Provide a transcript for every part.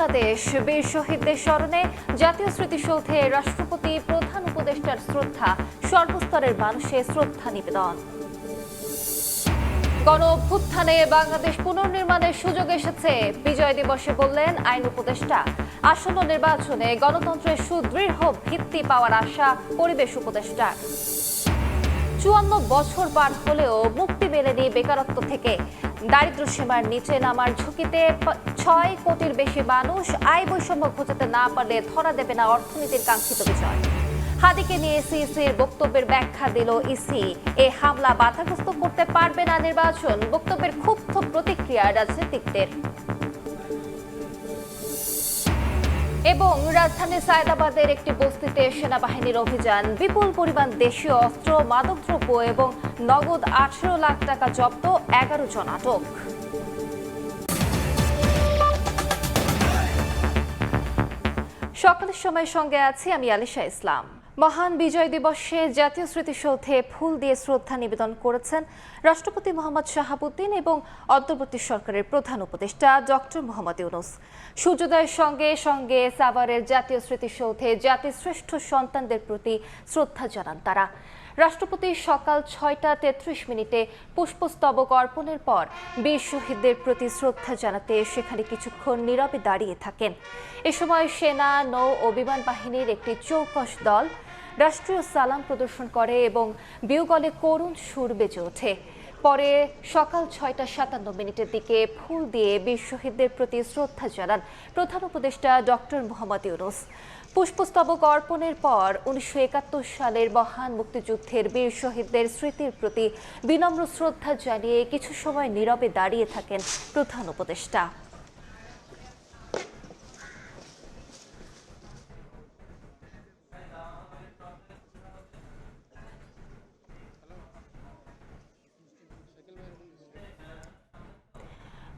বাংলাদেশ বীর শহীদদের স্মরণে জাতীয় স্মৃতিসৌধে রাষ্ট্রপতি প্রধান উপদেষ্টার শ্রদ্ধা, সর্বস্তরের মানুষের শ্রদ্ধা নিবেদন। গণ অভ্যুত্থানে বাংলাদেশ পুনর্নির্মাণের সুযোগ এসেছে, বিজয় দিবসে বললেন আইন উপদেষ্টা। আসন্ন নির্বাচনে গণতন্ত্রের সুদৃঢ় ভিত্তি পাওয়ার আশা পরিবেশ উপদেষ্টার। ৫৪ বছর পার হলেও মুক্তি মেলেনি বেকারত্ব থেকে। দারিদ্র্য সীমার নিচে নামার ঝুঁকিতে ৬ কোটির বেশি মানুষ। আয় বৈষম্য ঘোচাতে না পারলে ধরা দেবে না অর্থনীতির কাঙ্ক্ষিত বিজয়। হাদিকে নিয়ে সিইসির বক্তব্যের ব্যাখ্যা দিল ইসি। এ হামলা বাধাগ্রস্ত করতে পারবে না নির্বাচন, বক্তব্যের ক্ষুব্ধ প্রতিক্রিয়া রাজনীতিকদের। এবং রাজধানী সায়দাবাদের একটি বস্তিতে সেনাবাহিনীর অভিযান, বিপুল পরিমাণ দেশীয় অস্ত্র, মাদকদ্রব্য এবং নগদ ১৮ লাখ টাকা জব্দ, ১১ জন আটক। সকালের সময়ের সঙ্গে আছি আমি আলিশা ইসলাম। মহান বিজয় দিবসে জাতীয় স্মৃতিসৌধে ফুল দিয়ে শ্রদ্ধা নিবেদন করেছেন রাষ্ট্রপতি মোহাম্মদ শাহাবুদ্দিন এবং অন্তর্বর্তী সরকারের প্রধান উপদেষ্টা ডক্টর মোহাম্মদ ইউনূস। সূর্যোদয়ের সঙ্গে সঙ্গে সাভারের জাতীয় স্মৃতিসৌধে জাতির শ্রেষ্ঠ সন্তানদের প্রতি শ্রদ্ধা জানান তারা। রাষ্ট্রপতি সকাল ৬টা ৩৩ পুষ্পস্তবক অর্পণের পর বীর শহীদদের প্রতি শ্রদ্ধা জানাতে সেখানে কিছুক্ষণ নীরবে দাঁড়িয়ে থাকেন। এ সময় সেনা, নৌ ও বিমান বাহিনীর একটি চৌকস দল রাষ্ট্রীয় সালাম প্রদর্শন করে এবং বিয়োগলে করুণ সুর বেজে ওঠে। পরে সকাল ৬টা ৫৭ দিকে ফুল দিয়ে বীর শহীদদের প্রতি শ্রদ্ধা জানান প্রধান উপদেষ্টা ডক্টর মোহাম্মদ ইউনূস। পুষ্পস্তবক অর্পণের পর ১৯৭১ সালের মহান মুক্তিযুদ্ধের বীর শহীদদের স্মৃতির প্রতি বিনম্র শ্রদ্ধা জানিয়ে কিছু সময় নীরবে দাঁড়িয়ে থাকেন প্রধান উপদেষ্টা।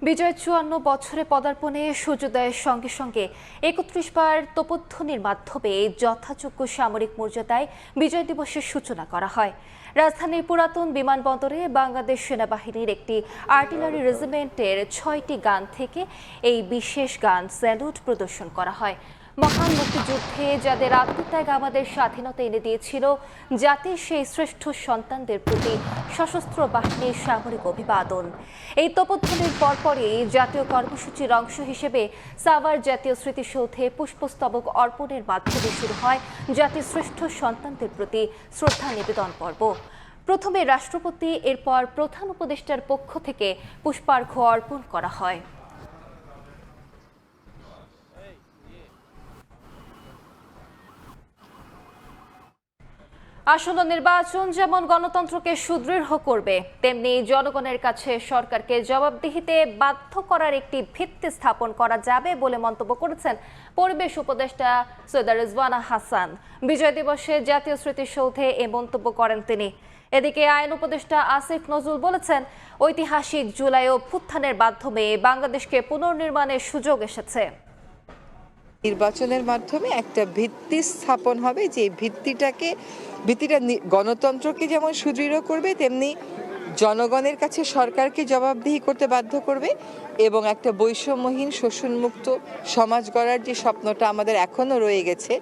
বিজয়ের ৫৪ বছরে পদার্পণে সূর্যোদয়ের সঙ্গে সঙ্গে ৩১ বার তোপধ্বনির মাধ্যমে যথাযোগ্য সামরিক মর্যাদায় বিজয় দিবসের সূচনা করা হয়। রাজধানীর পুরাতন বিমানবন্দরে বাংলাদেশ সেনাবাহিনীর একটি আর্টিলারি রেজিমেন্টের ৬টি গান থেকে এই বিশেষ গান স্যালুট প্রদর্শন করা হয়। মহান মুক্তিযুদ্ধে যাদের আত্মত্যাগ আমাদের স্বাধীনতা এনে দিয়েছিল, জাতির সেই শ্রেষ্ঠ সন্তানদের প্রতি সশস্ত্র বাহিনীর সামরিক অভিবাদন। এই তোপধ্বনির পরপরই জাতীয় কর্মসূচির অংশ হিসেবে সাভার জাতীয় স্মৃতিসৌধে পুষ্পস্তবক অর্পণের মাধ্যমে শুরু হয় জাতির শ্রেষ্ঠ সন্তানদের প্রতি শ্রদ্ধা নিবেদন পর্ব। প্রথমে রাষ্ট্রপতি, এরপর প্রধান উপদেষ্টার পক্ষ থেকে পুষ্পার্ঘ্য অর্পণ করা হয়। আসন্ন নির্বাচন যেমন গণতন্ত্রকে সুদৃঢ় করবে, তেমনি জনগণের কাছে সরকারকে জবাবদিহিতে বাধ্য করার একটি ভিত্তি স্থাপন করা যাবে বলে মন্তব্য করেছেন পরিবেশ উপদেষ্টা সৈয়দা রিজওয়ানা হাসান। বিজয় দিবসে জাতীয় স্মৃতিসৌধে এ মন্তব্য করেন তিনি। এদিকে আইন উপদেষ্টা আসিফ নজরুল বলেছেন, ঐতিহাসিক জুলাই অভ্যুত্থানের মাধ্যমে বাংলাদেশকে পুনর্নির্মাণের সুযোগ এসেছে। নির্বাচনের মাধ্যমে একটা ভিত্তি স্থাপন হবে, যে ভিত্তিটা গণতন্ত্রকে যেমন সুদৃঢ় করবে, তেমনি জনগণের কাছে সরকারকে জবাবদিহি করতে বাধ্য করবে এবং একটা বৈষম্যহীন শোষণমুক্ত সমাজ গড়ার যে স্বপ্নটা আমাদের এখনো রয়ে গেছে,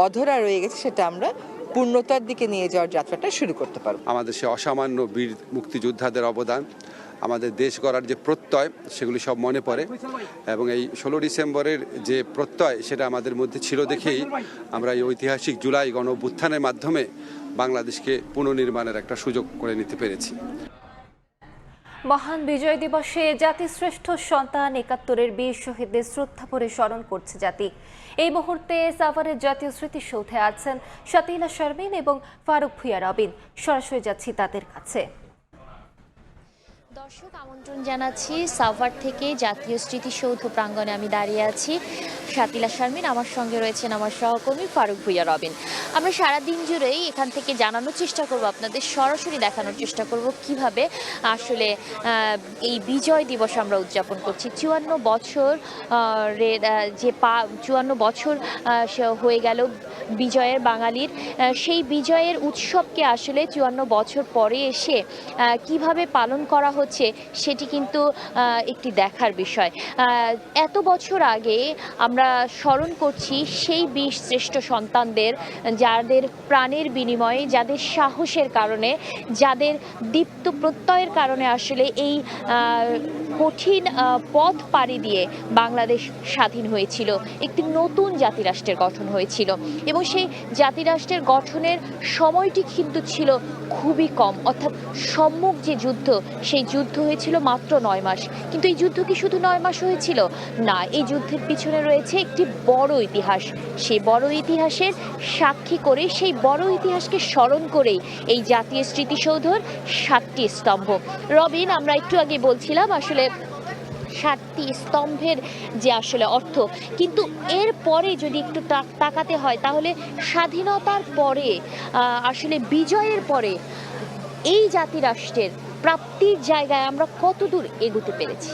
অধরা রয়ে গেছে, সেটা আমরা পূর্ণতার দিকে নিয়ে যাওয়ার যাত্রাটা শুরু করতে পারব। আমাদের সে অসামান্য বীর মুক্তিযোদ্ধাদের অবদান, আমাদের দেশ গড়ার যে প্রত্যয়, সেগুলি সব মনে পড়ে এবং এই ১৬ ডিসেম্বরের যে প্রত্যয়, সেটা আমাদের মধ্যে ছিল দেখেই আমরা এই ঐতিহাসিক জুলাই গণ অভ্যুত্থানের মাধ্যমে বাংলাদেশকে পুনর্নির্মাণের একটা সুযোগ করে নিতে পেরেছি। মহান বিজয় দিবসে জাতির শ্রেষ্ঠ সন্তান ৭১-এর বীর শহীদদের শ্রদ্ধা ভরে স্মরণ করছে জাতি। এই মুহূর্তে সাভারের জাতীয় স্মৃতিসৌধে আছেন শাতিলা শারমিন এবং ফারুক ভুঁইয়া রবিন। সরাসরি যাচ্ছি তাদের কাছে। দর্শক, আমন্ত্রণ জানাচ্ছি সাভার থেকে জাতীয় স্মৃতিসৌধ প্রাঙ্গণে। আমি দাঁড়িয়ে আছি শাতিলা শারমিন, আমার সঙ্গে রয়েছেন আমার সহকর্মী ফারুক ভুইয়া রবিন। আমরা সারাদিন জুড়েই এখান থেকে জানানোর চেষ্টা করব, আপনাদের সরাসরি দেখানোর চেষ্টা করব কিভাবে আসলে এই বিজয় দিবস আমরা উদযাপন করছি। 54 বছর যে 54 বছর হয়ে গেল বিজয়ের, বাঙালির সেই বিজয়ের উৎসবকে আসলে 54 বছর পরে এসে কিভাবে পালন করা হচ্ছে সেটি কিন্তু একটি দেখার বিষয়। এত বছর আগে আমরা স্মরণ করছি সেই 20 শ্রেষ্ঠ সন্তানদের, যাদের প্রাণের বিনিময়ে, যাদের সাহসের কারণে, যাদের দীপ্ত প্রত্যয়ের কারণে আসলে এই কঠিন পথ পাড়ি দিয়ে বাংলাদেশ স্বাধীন হয়েছিল, একটি নতুন জাতিরাষ্ট্রের গঠন হয়েছিল। এবং সেই জাতিরাষ্ট্রের গঠনের সময়টি কিন্তু ছিল খুবই কম, অর্থাৎ সম্মুখ যে যুদ্ধ, সেই যুদ্ধ হয়েছিল মাত্র 9 মাস। কিন্তু এই যুদ্ধ কি শুধু 9 মাস হয়েছিল? না, এই যুদ্ধের পিছনে রয়েছে একটি বড় ইতিহাস। সেই বড় ইতিহাসের সাক্ষী করে, সেই বড় ইতিহাসকে স্মরণ করেই এই জাতীয় স্মৃতিসৌধর 7টি স্তম্ভ। রবিন, আমরা একটু আগে বলছিলাম আসলে 7টি স্তম্ভের যে আসলে অর্থ, কিন্তু এর পরে যদি একটু তাকাতে হয় তাহলে স্বাধীনতার পরে, আসলে বিজয়ের পরে এই জাতিরাষ্ট্রের প্রাপ্তির জায়গায় আমরা কতদূর এগোতে পেরেছি?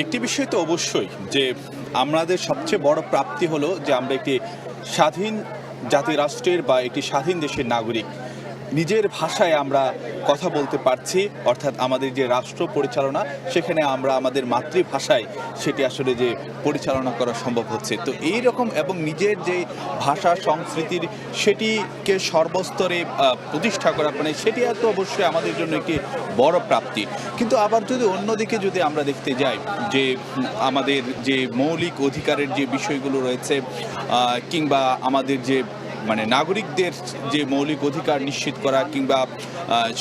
একটি বিষয় তো অবশ্যই, যে আমাদের সবচেয়ে বড় প্রাপ্তি হলো যে আমরা একটি স্বাধীন জাতিরাষ্ট্রের বা একটি স্বাধীন দেশের নাগরিক, নিজের ভাষায় আমরা কথা বলতে পারছি। অর্থাৎ আমাদের যে রাষ্ট্র পরিচালনা, সেখানে আমরা আমাদের মাতৃভাষায় সেটি আসলে যে পরিচালনা করা সম্ভব হচ্ছে। তো এই রকম, এবং নিজের যে ভাষা সংস্কৃতির সেটিকে সর্বস্তরে প্রতিষ্ঠা করা, মানে সেটি তো অবশ্যই আমাদের জন্য একটি বড় প্রাপ্তি। কিন্তু আবার যদি অন্যদিকে যদি আমরা দেখতে যাই, যে আমাদের যে মৌলিক অধিকারের যে বিষয়গুলো রয়েছে, কিংবা আমাদের যে মানে নাগরিকদের যে মৌলিক অধিকার নিশ্চিত করা, কিংবা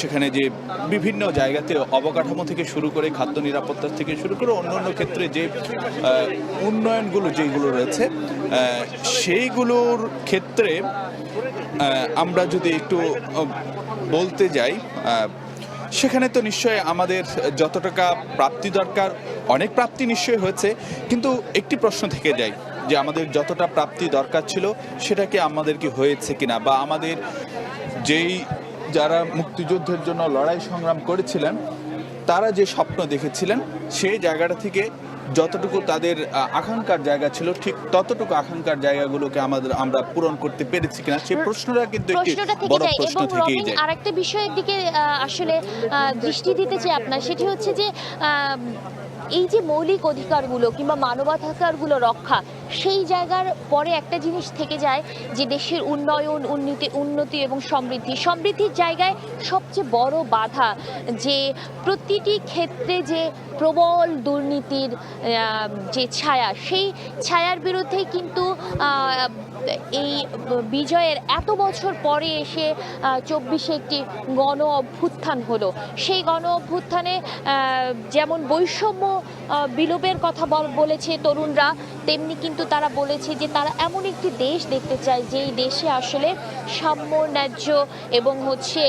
সেখানে যে বিভিন্ন জায়গাতে অবকাঠামো থেকে শুরু করে খাদ্য নিরাপত্তা থেকে শুরু করে অন্যান্য ক্ষেত্রে যে উন্নয়নগুলো যেগুলো রয়েছে, সেইগুলোর ক্ষেত্রে আমরা যদি একটু বলতে যাই, সেখানে তো নিশ্চয়ই আমাদের যত টাকা প্রাপ্তি দরকার, অনেক প্রাপ্তি নিশ্চয়ই হয়েছে। কিন্তু একটি প্রশ্ন থেকে যায় যে আমাদের যতটা প্রাপ্তি দরকার ছিল সেটা কি আমাদেরকে হয়েছে কিনা, বা আমাদের যেই যারা মুক্তিযুদ্ধের জন্য লড়াই সংগ্রাম করেছিলেন, তারা যে স্বপ্ন দেখেছিলেন সেই জায়গাটা থেকে যতটুকু তাদের আকাঙ্ক্ষার জায়গা ছিল, ঠিক ততটুকু আকাঙ্ক্ষার জায়গাগুলোকে আমরা পূরণ করতে পেরেছি কিনা, সেই প্রশ্নটা কিন্তু একটি বড় প্রশ্ন থেকেই যায়। আরেকটা বিষয়ের দিকে আসলে দৃষ্টি দিতে চাই আপনার, সেটি হচ্ছে যে এই যে মৌলিক অধিকারগুলো কিংবা মানবাধিকারগুলো রক্ষা, সেই জায়গার পরে একটা জিনিস থেকে যায় যে দেশের উন্নয়ন, উন্নতি এবং সমৃদ্ধির জায়গায় সবচেয়ে বড় বাধা যে প্রতিটি ক্ষেত্রে যে প্রবল দুর্নীতির যে ছায়া, সেই ছায়ার বিরুদ্ধে কিন্তু এই বিজয়ের এত বছর পরে এসে 24-এ একটি গণ অভ্যুত্থান হলো। সেই গণ অভ্যুত্থানে যেমন বৈষম্য বিলোপের কথা বলেছে তরুণরা, তেমনি কিন্তু তারা বলেছে যে তারা এমন একটি দেশ দেখতে চায় যেই দেশে আসলে সাম্য, ন্যায্য এবং হচ্ছে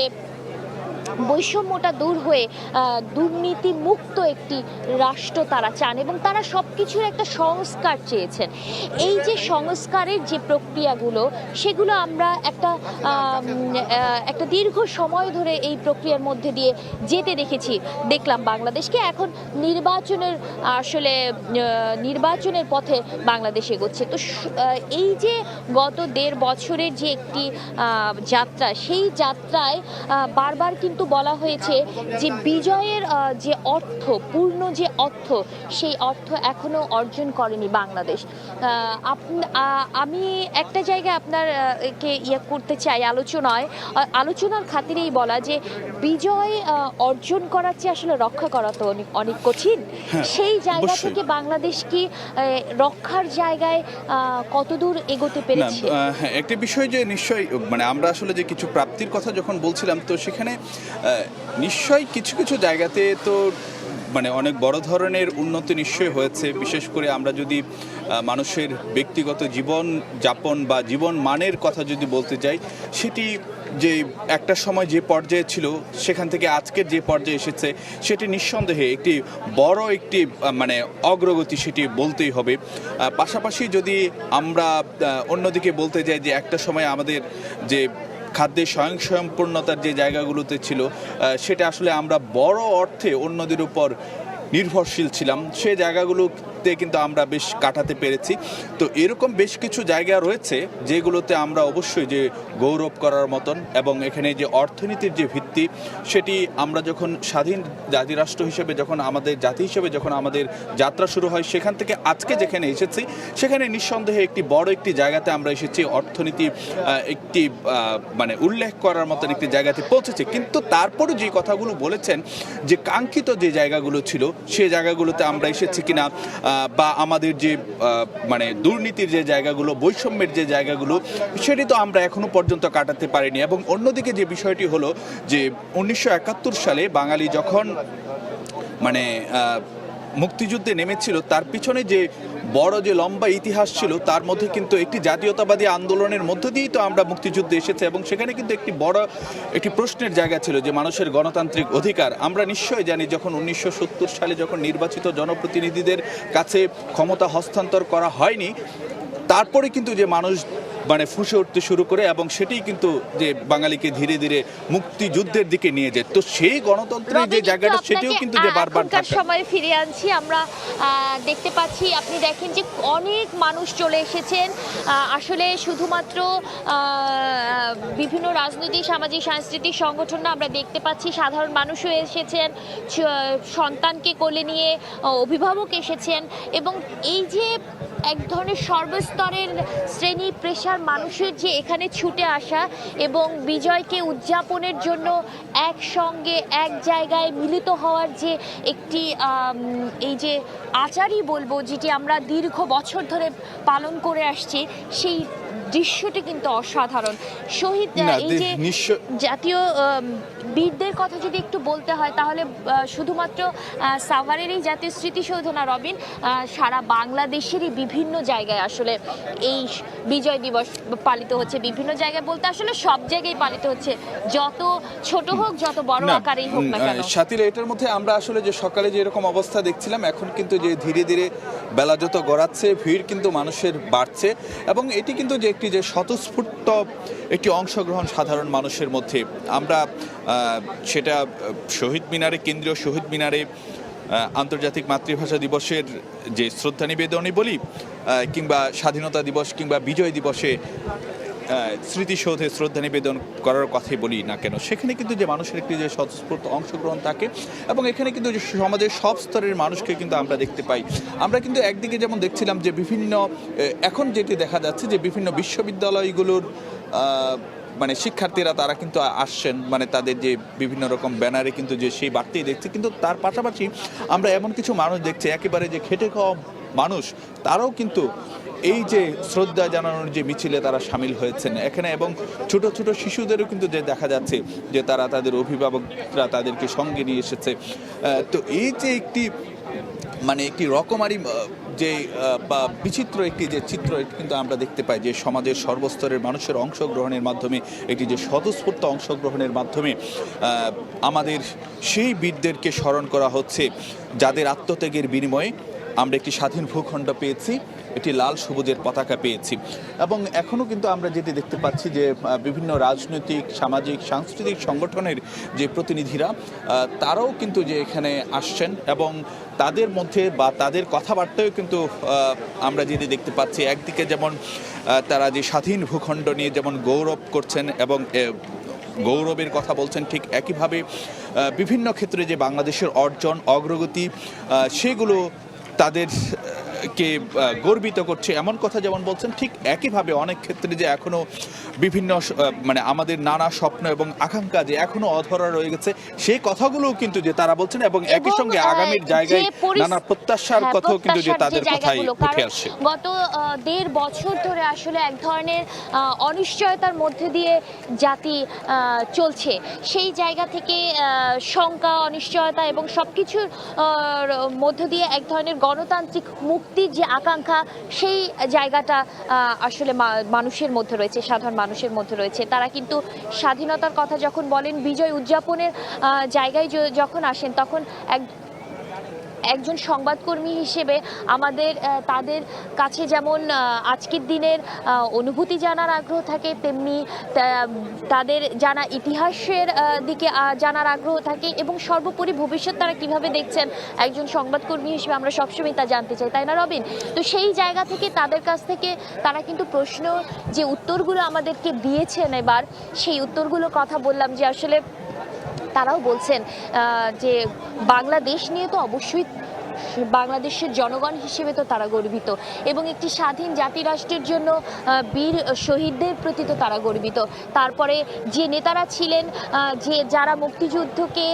বৈষম্যটা দূর হয়ে দুর্নীতি মুক্ত একটি রাষ্ট্র তারা চান, এবং তারা সব কিছুর একটা সংস্কার চেয়েছেন। এই যে সংস্কারের যে প্রক্রিয়াগুলো, সেগুলো আমরা একটা দীর্ঘ সময় ধরে এই প্রক্রিয়ার মধ্যে দিয়ে যেতে দেখলাম বাংলাদেশকে। এখন নির্বাচনের পথে বাংলাদেশ এগোচ্ছে। তো এই যে গত 1.5 বছরের যে একটি যাত্রা, সেই যাত্রায় বারবার কিন্তু বলা হয়েছে যে বিজয়ের যে অর্থ, পূর্ণ যে অর্থ, সেই অর্থ এখনো অর্জন করেনি বাংলাদেশ। আমি একটা জায়গায় আপনারকে করতে চাই আলোচনার খাতিরেই বলা যে বিজয় অর্জন করার চেয়ে আসলে রক্ষা করা তো অনেক কঠিন। সেই জায়গা থেকে বাংলাদেশ কি রক্ষার জায়গায় কতদূর এগোতে পেরেছে? একটি বিষয় যে নিশ্চয়ই, মানে আমরা আসলে যে কিছু প্রাপ্তির কথা যখন বলছিলাম, তো সেখানে নিশ্চয়ই কিছু কিছু জায়গাতে তো মানে অনেক বড় ধরনের উন্নতি নিশ্চয়ই হয়েছে। বিশেষ করে আমরা যদি মানুষের ব্যক্তিগত জীবন যাপন বা জীবন মানের কথা যদি বলতে যাই, সেটি যে একটা সময় যে পর্যায়ে ছিল সেখান থেকে আজকের যে পর্যায়ে এসেছে সেটি নিঃসন্দেহে একটি বড় একটি মানে অগ্রগতি, সেটি বলতেই হবে। পাশাপাশি যদি আমরা অন্যদিকে বলতে যাই যে একটা সময় আমাদের যে খাদ্যে স্বয়ংসম্পূর্ণতার যে জায়গাগুলোতে ছিল সেটা আসলে আমরা বড় অর্থে অন্যদের উপর নির্ভরশীল ছিলাম, সে জায়গাগুলোতে কিন্তু আমরা বেশ কাটাতে পেরেছি। তো এরকম বেশ কিছু জায়গা রয়েছে যেগুলোতে আমরা অবশ্যই যে গৌরব করার মতন, এবং এখানে যে অর্থনীতির যে ভিত্তি সেটি আমরা যখন স্বাধীন জাতিরাষ্ট্র হিসেবে, যখন আমাদের জাতি হিসেবে যখন আমাদের যাত্রা শুরু হয় সেখান থেকে আজকে যেখানে এসেছি সেখানে নিঃসন্দেহে একটি বড় একটি জায়গাতে আমরা এসেছি, অর্থনীতি একটি মানে উল্লেখ করার মতন একটি জায়গাতে পৌঁছেছে। কিন্তু তারপরে যে কথাগুলো বলেছেন যে কাঙ্ক্ষিত যে জায়গাগুলো ছিল সে জায়গাগুলোতে আমরা এসেছি কিনা, বা আমাদের যে মানে দুর্নীতির যে জায়গাগুলো, বৈষম্যের যে জায়গাগুলো, সেটি তো আমরা এখনো পর্যন্ত কাটাতে পারিনি। এবং অন্যদিকে যে বিষয়টি হলো যে 1971 সালে বাঙালি যখন মানে মুক্তিযুদ্ধে নেমেছিল তার পিছনে যে বড় যে লম্বা ইতিহাস ছিল তার মধ্যে কিন্তু একটি জাতীয়তাবাদী আন্দোলনের মধ্য দিয়েই তো আমরা মুক্তিযুদ্ধে এসেছে, এবং সেখানে কিন্তু একটি বড় একটি প্রশ্নের জায়গা ছিল যে মানুষের গণতান্ত্রিক অধিকার। আমরা নিশ্চয়ই জানি যখন 1970 সালে যখন নির্বাচিত জনপ্রতিনিধিদের কাছে ক্ষমতা হস্তান্তর করা হয়নি, তারপরে কিন্তু যে মানুষ মানে ফুঁসে উঠতে শুরু করে, এবং সেটাই কিন্তু যে বাঙালিকে ধীরে ধীরে মুক্তিযুদ্ধের দিকে নিয়ে যায়। তো সেই গণতন্ত্রের যে জায়গাটা সেটিও কিন্তু যে বারবার সময় ফিরে আনছি। আমরা দেখতে পাচ্ছি, আপনি দেখেন যে অনেক মানুষ চলে এসেছেন। আসলে শুধুমাত্র বিভিন্ন রাজনৈতিক, সামাজিক, সাংস্কৃতিক সংগঠন আমরা দেখতে পাচ্ছি, সাধারণ মানুষও এসেছেন, সন্তানকে কোলে নিয়ে অভিভাবক এসেছেন, এবং এই যে এক ধরনের সর্বস্তরের শ্রেণী পেশার মানুষের যে এখানে ছুটে আসা এবং বিজয়কে উদযাপনের জন্য একসঙ্গে এক জায়গায় মিলিত হওয়ার যে একটি এই যে আচারই বলবো, যেটি আমরা দীর্ঘ বছর ধরে পালন করে আসছি, সেই দৃশ্যটি কিন্তু অসাধারণ। শহীদ এই যে জাতীয় বীরদের কথা যদি একটু বলতে হয় তাহলে শুধুমাত্র সাভারের এই জাতীয় স্মৃতিসৌধ না রবিন, সারা বাংলাদেশেরই বিভিন্ন জায়গায় আসলে এই বিজয় দিবস পালিত হচ্ছে। বিভিন্ন জায়গায় বলতে আসলে সব জায়গায় পালিত হচ্ছে, যত ছোট হোক যত বড় আকারেই হোক না কেন। সাথীরা, এটার মধ্যে আমরা আসলে যে সকালে যে এরকম অবস্থা দেখছিলাম, এখন কিন্তু যে ধীরে ধীরে বেলা যত গড়াচ্ছে ভিড় কিন্তু মানুষের বাড়ছে, এবং এটি কিন্তু যে একটি যে স্বতঃস্ফূর্ত একটি অংশগ্রহণ সাধারণ মানুষের মধ্যে। আমরা সেটা শহীদ মিনারে, কেন্দ্রীয় শহীদ মিনারে আন্তর্জাতিক মাতৃভাষা দিবসের যে শ্রদ্ধা নিবেদনই বলি, কিংবা স্বাধীনতা দিবস কিংবা বিজয় দিবসে স্মৃতিসৌধে শ্রদ্ধা নিবেদন করার কথাই বলি না কেন, সেখানে কিন্তু যে মানুষের একটি যে স্বতঃস্ফূর্ত অংশগ্রহণ থাকে, এবং এখানে কিন্তু যে সমাজের সব স্তরের মানুষকে কিন্তু আমরা দেখতে পাই। আমরা কিন্তু একদিকে যেমন দেখছিলাম যে বিভিন্ন, এখন যেটি দেখা যাচ্ছে যে বিভিন্ন বিশ্ববিদ্যালয়গুলোর মানে শিক্ষার্থীরা তারা কিন্তু আসছেন, মানে তাদের যে বিভিন্ন রকম ব্যানারে কিন্তু যে সেই বার্তাই দেখছে, কিন্তু তার পাশাপাশি আমরা এমন কিছু মানুষ দেখছি একেবারে যে খেটে খাওয়া মানুষ, তারাও কিন্তু এই যে শ্রদ্ধা জানানোর যে মিছিলে তারা সামিল হয়েছেন এখানে, এবং ছোট ছোট শিশুদেরও কিন্তু যে দেখা যাচ্ছে যে তারা তাদের অভিভাবকরা তাদেরকে সঙ্গে নিয়ে এসেছে। তো এই যে একটি মানে একটি রকমারি যে বা বিচিত্র একটি যে চিত্র কিন্তু আমরা দেখতে পাই যে সমাজের সর্বস্তরের মানুষের অংশগ্রহণের মাধ্যমে, একটি যে স্বতঃস্ফূর্ত অংশগ্রহণের মাধ্যমে আমাদের সেই বীরদেরকে স্মরণ করা হচ্ছে যাদের আত্মত্যাগের বিনিময়ে আমরা একটি স্বাধীন ভূখণ্ড পেয়েছি, একটি লাল সবুজের পতাকা পেয়েছি। এবং এখনও কিন্তু আমরা যেটি দেখতে পাচ্ছি যে বিভিন্ন রাজনৈতিক, সামাজিক, সাংস্কৃতিক সংগঠনের যে প্রতিনিধিরা তারাও কিন্তু যে এখানে আসছেন, এবং তাদের মধ্যে বা তাদের কথাবার্তায়ও কিন্তু আমরা যেটি দেখতে পাচ্ছি, একদিকে যেমন তারা যে স্বাধীন ভূখণ্ড নিয়ে যেমন গৌরব করছেন এবং গৌরবের কথা বলছেন, ঠিক একইভাবে বিভিন্ন ক্ষেত্রে যে বাংলাদেশের অর্জন, অগ্রগতি, সেগুলো তাদেরকে গর্বিত করছে এমন কথা যেমন বলছেন, ঠিক একইভাবে অনেক ক্ষেত্রে যে এখনও বিভিন্ন মানে আমাদের নানা স্বপ্ন এবং আকাঙ্ক্ষা যে এখনো অধরা রয়ে গেছে, সেই কথাগুলোও কিন্তু যে তারা বলছেন, এবং একই সঙ্গে আগামীর জায়গায় নানা প্রত্যাশার কথাও কিন্তু যে তাদের কথাই উঠে আসছে। গত 1.5 বছর ধরে আসলে এক ধরনের অনিশ্চয়তার মধ্যে দিয়ে জাতি চলছে, সেই জায়গা থেকে শঙ্কা, অনিশ্চয়তা এবং সবকিছুর মধ্য দিয়ে এক ধরনের গণতান্ত্রিক মুক্ত মুক্তির যে আকাঙ্ক্ষা সেই জায়গাটা আসলে মানুষের মধ্যে রয়েছে, সাধারণ মানুষের মধ্যে রয়েছে। তারা কিন্তু স্বাধীনতার কথা যখন বলেন, বিজয় উদযাপনের জায়গায় যখন আসেন, তখন একজন সংবাদকর্মী হিসেবে আমাদের তাদের কাছে যেমন আজকের দিনের অনুভূতি জানার আগ্রহ থাকে, তেমনি তাদের জানা ইতিহাসের দিকে জানার আগ্রহ থাকে, এবং সর্বোপরি ভবিষ্যৎ তারা কিভাবে দেখছেন একজন সংবাদকর্মী হিসেবে আমরা সবসময় তা জানতে চাই, তাই না রবিন? তো সেই জায়গা থেকে তাদের কাছ থেকে তারা কিন্তু প্রশ্ন যে উত্তরগুলো আমাদেরকে দিয়েছেন, এবার সেই উত্তরগুলোর কথা বললাম, যে আসলে তারাও বলছেন যে বাংলাদেশ নিয়ে তো অবশ্যই বাংলাদেশের জনগণ হিসেবে তো তারা গর্বিত, এবং একটি স্বাধীন জাতি রাষ্ট্রের জন্য বীর শহীদদের প্রতি তো তারা গর্বিত। তারপরে যে নেতারা ছিলেন, যে যারা মুক্তিযুদ্ধকে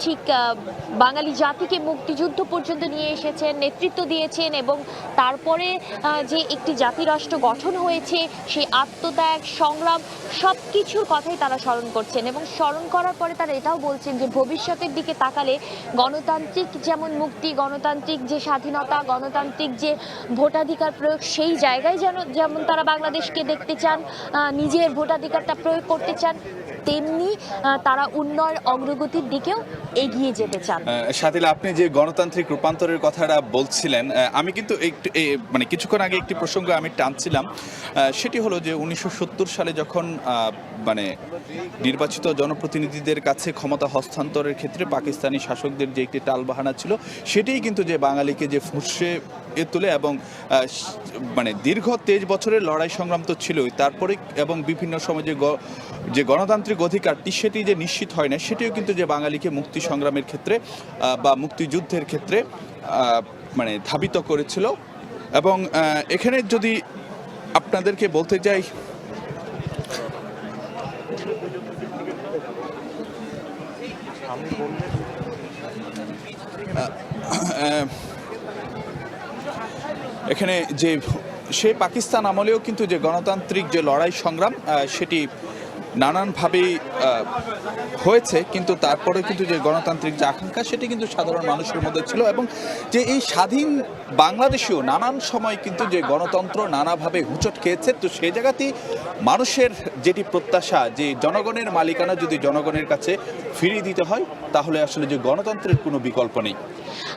ঠিক বাঙালি জাতিকে মুক্তিযুদ্ধ পর্যন্ত নিয়ে এসেছেন, নেতৃত্ব দিয়েছেন, এবং তারপরে যে একটি জাতি রাষ্ট্র গঠন হয়েছে, সেই আত্মত্যাগ, সংগ্রাম সব কিছুর কথাই তারা স্মরণ করছেন। এবং স্মরণ করার পরে তারা এটাও বলছেন যে ভবিষ্যতের দিকে তাকালে গণতান্ত্রিক যেমন মুক্তি, গণতান্ত্রিক যে স্বাধীনতা, গণতান্ত্রিক যে ভোটাধিকার প্রয়োগ, সেই জায়গায় যেমন তারা বাংলাদেশকে দেখতে চান, নিজের ভোটাধিকারটা প্রয়োগ করতে চান, তেমনি তারা উন্নয়ন অগ্রগতির দিকেও এগিয়ে যেতে চান। সাথিলা, আপনি যে গণতান্ত্রিক রূপান্তরের কথাটা বলছিলেন, আমি কিন্তু একটু মানে কিছুক্ষণ আগে একটি প্রসঙ্গ আমি টানছিলাম, সেটি হলো যে 1970 সালে যখন মানে নির্বাচিত জনপ্রতিনিধিদের কাছে ক্ষমতা হস্তান্তরের ক্ষেত্রে পাকিস্তানি শাসকদের যে একটি টালবাহানা ছিল, সেটাই কিন্তু যে বাঙালিকে যে ফুঁসে তোলে, এবং মানে দীর্ঘ 23 বছরের লড়াই সংগ্রাম তো ছিলই, তারপরে এবং বিভিন্ন সময় যে গণতান্ত্রিক অধিকারটি সেটি যে নিশ্চিত হয় না, সেটিও কিন্তু যে বাঙালিকে মুক্তি সংগ্রামের ক্ষেত্রে বা মুক্তিযুদ্ধের ক্ষেত্রে মানে ধাবিত করেছিল। এবং এখানে যদি আপনাদেরকে বলতে চাই, এখানে যে সেই পাকিস্তান আমলেও কিন্তু যে গণতান্ত্রিক যে লড়াই সংগ্রাম সেটি নানানভাবেই হয়েছে, কিন্তু তারপরে কিন্তু যে গণতান্ত্রিক যে আকাঙ্ক্ষা সেটি কিন্তু সাধারণ মানুষের মধ্যে ছিল, এবং যে এই স্বাধীন বাংলাদেশেও নানান সময় কিন্তু যে গণতন্ত্র নানাভাবে হুঁচট খেয়েছে। তো সেই জায়গাতেই মানুষের যেটি প্রত্যাশা, যে জনগণের মালিকানা যদি জনগণের কাছে ফিরিয়ে দিতে হয়, তাহলে আসলে যে গণতন্ত্রের কোনো বিকল্প নেই।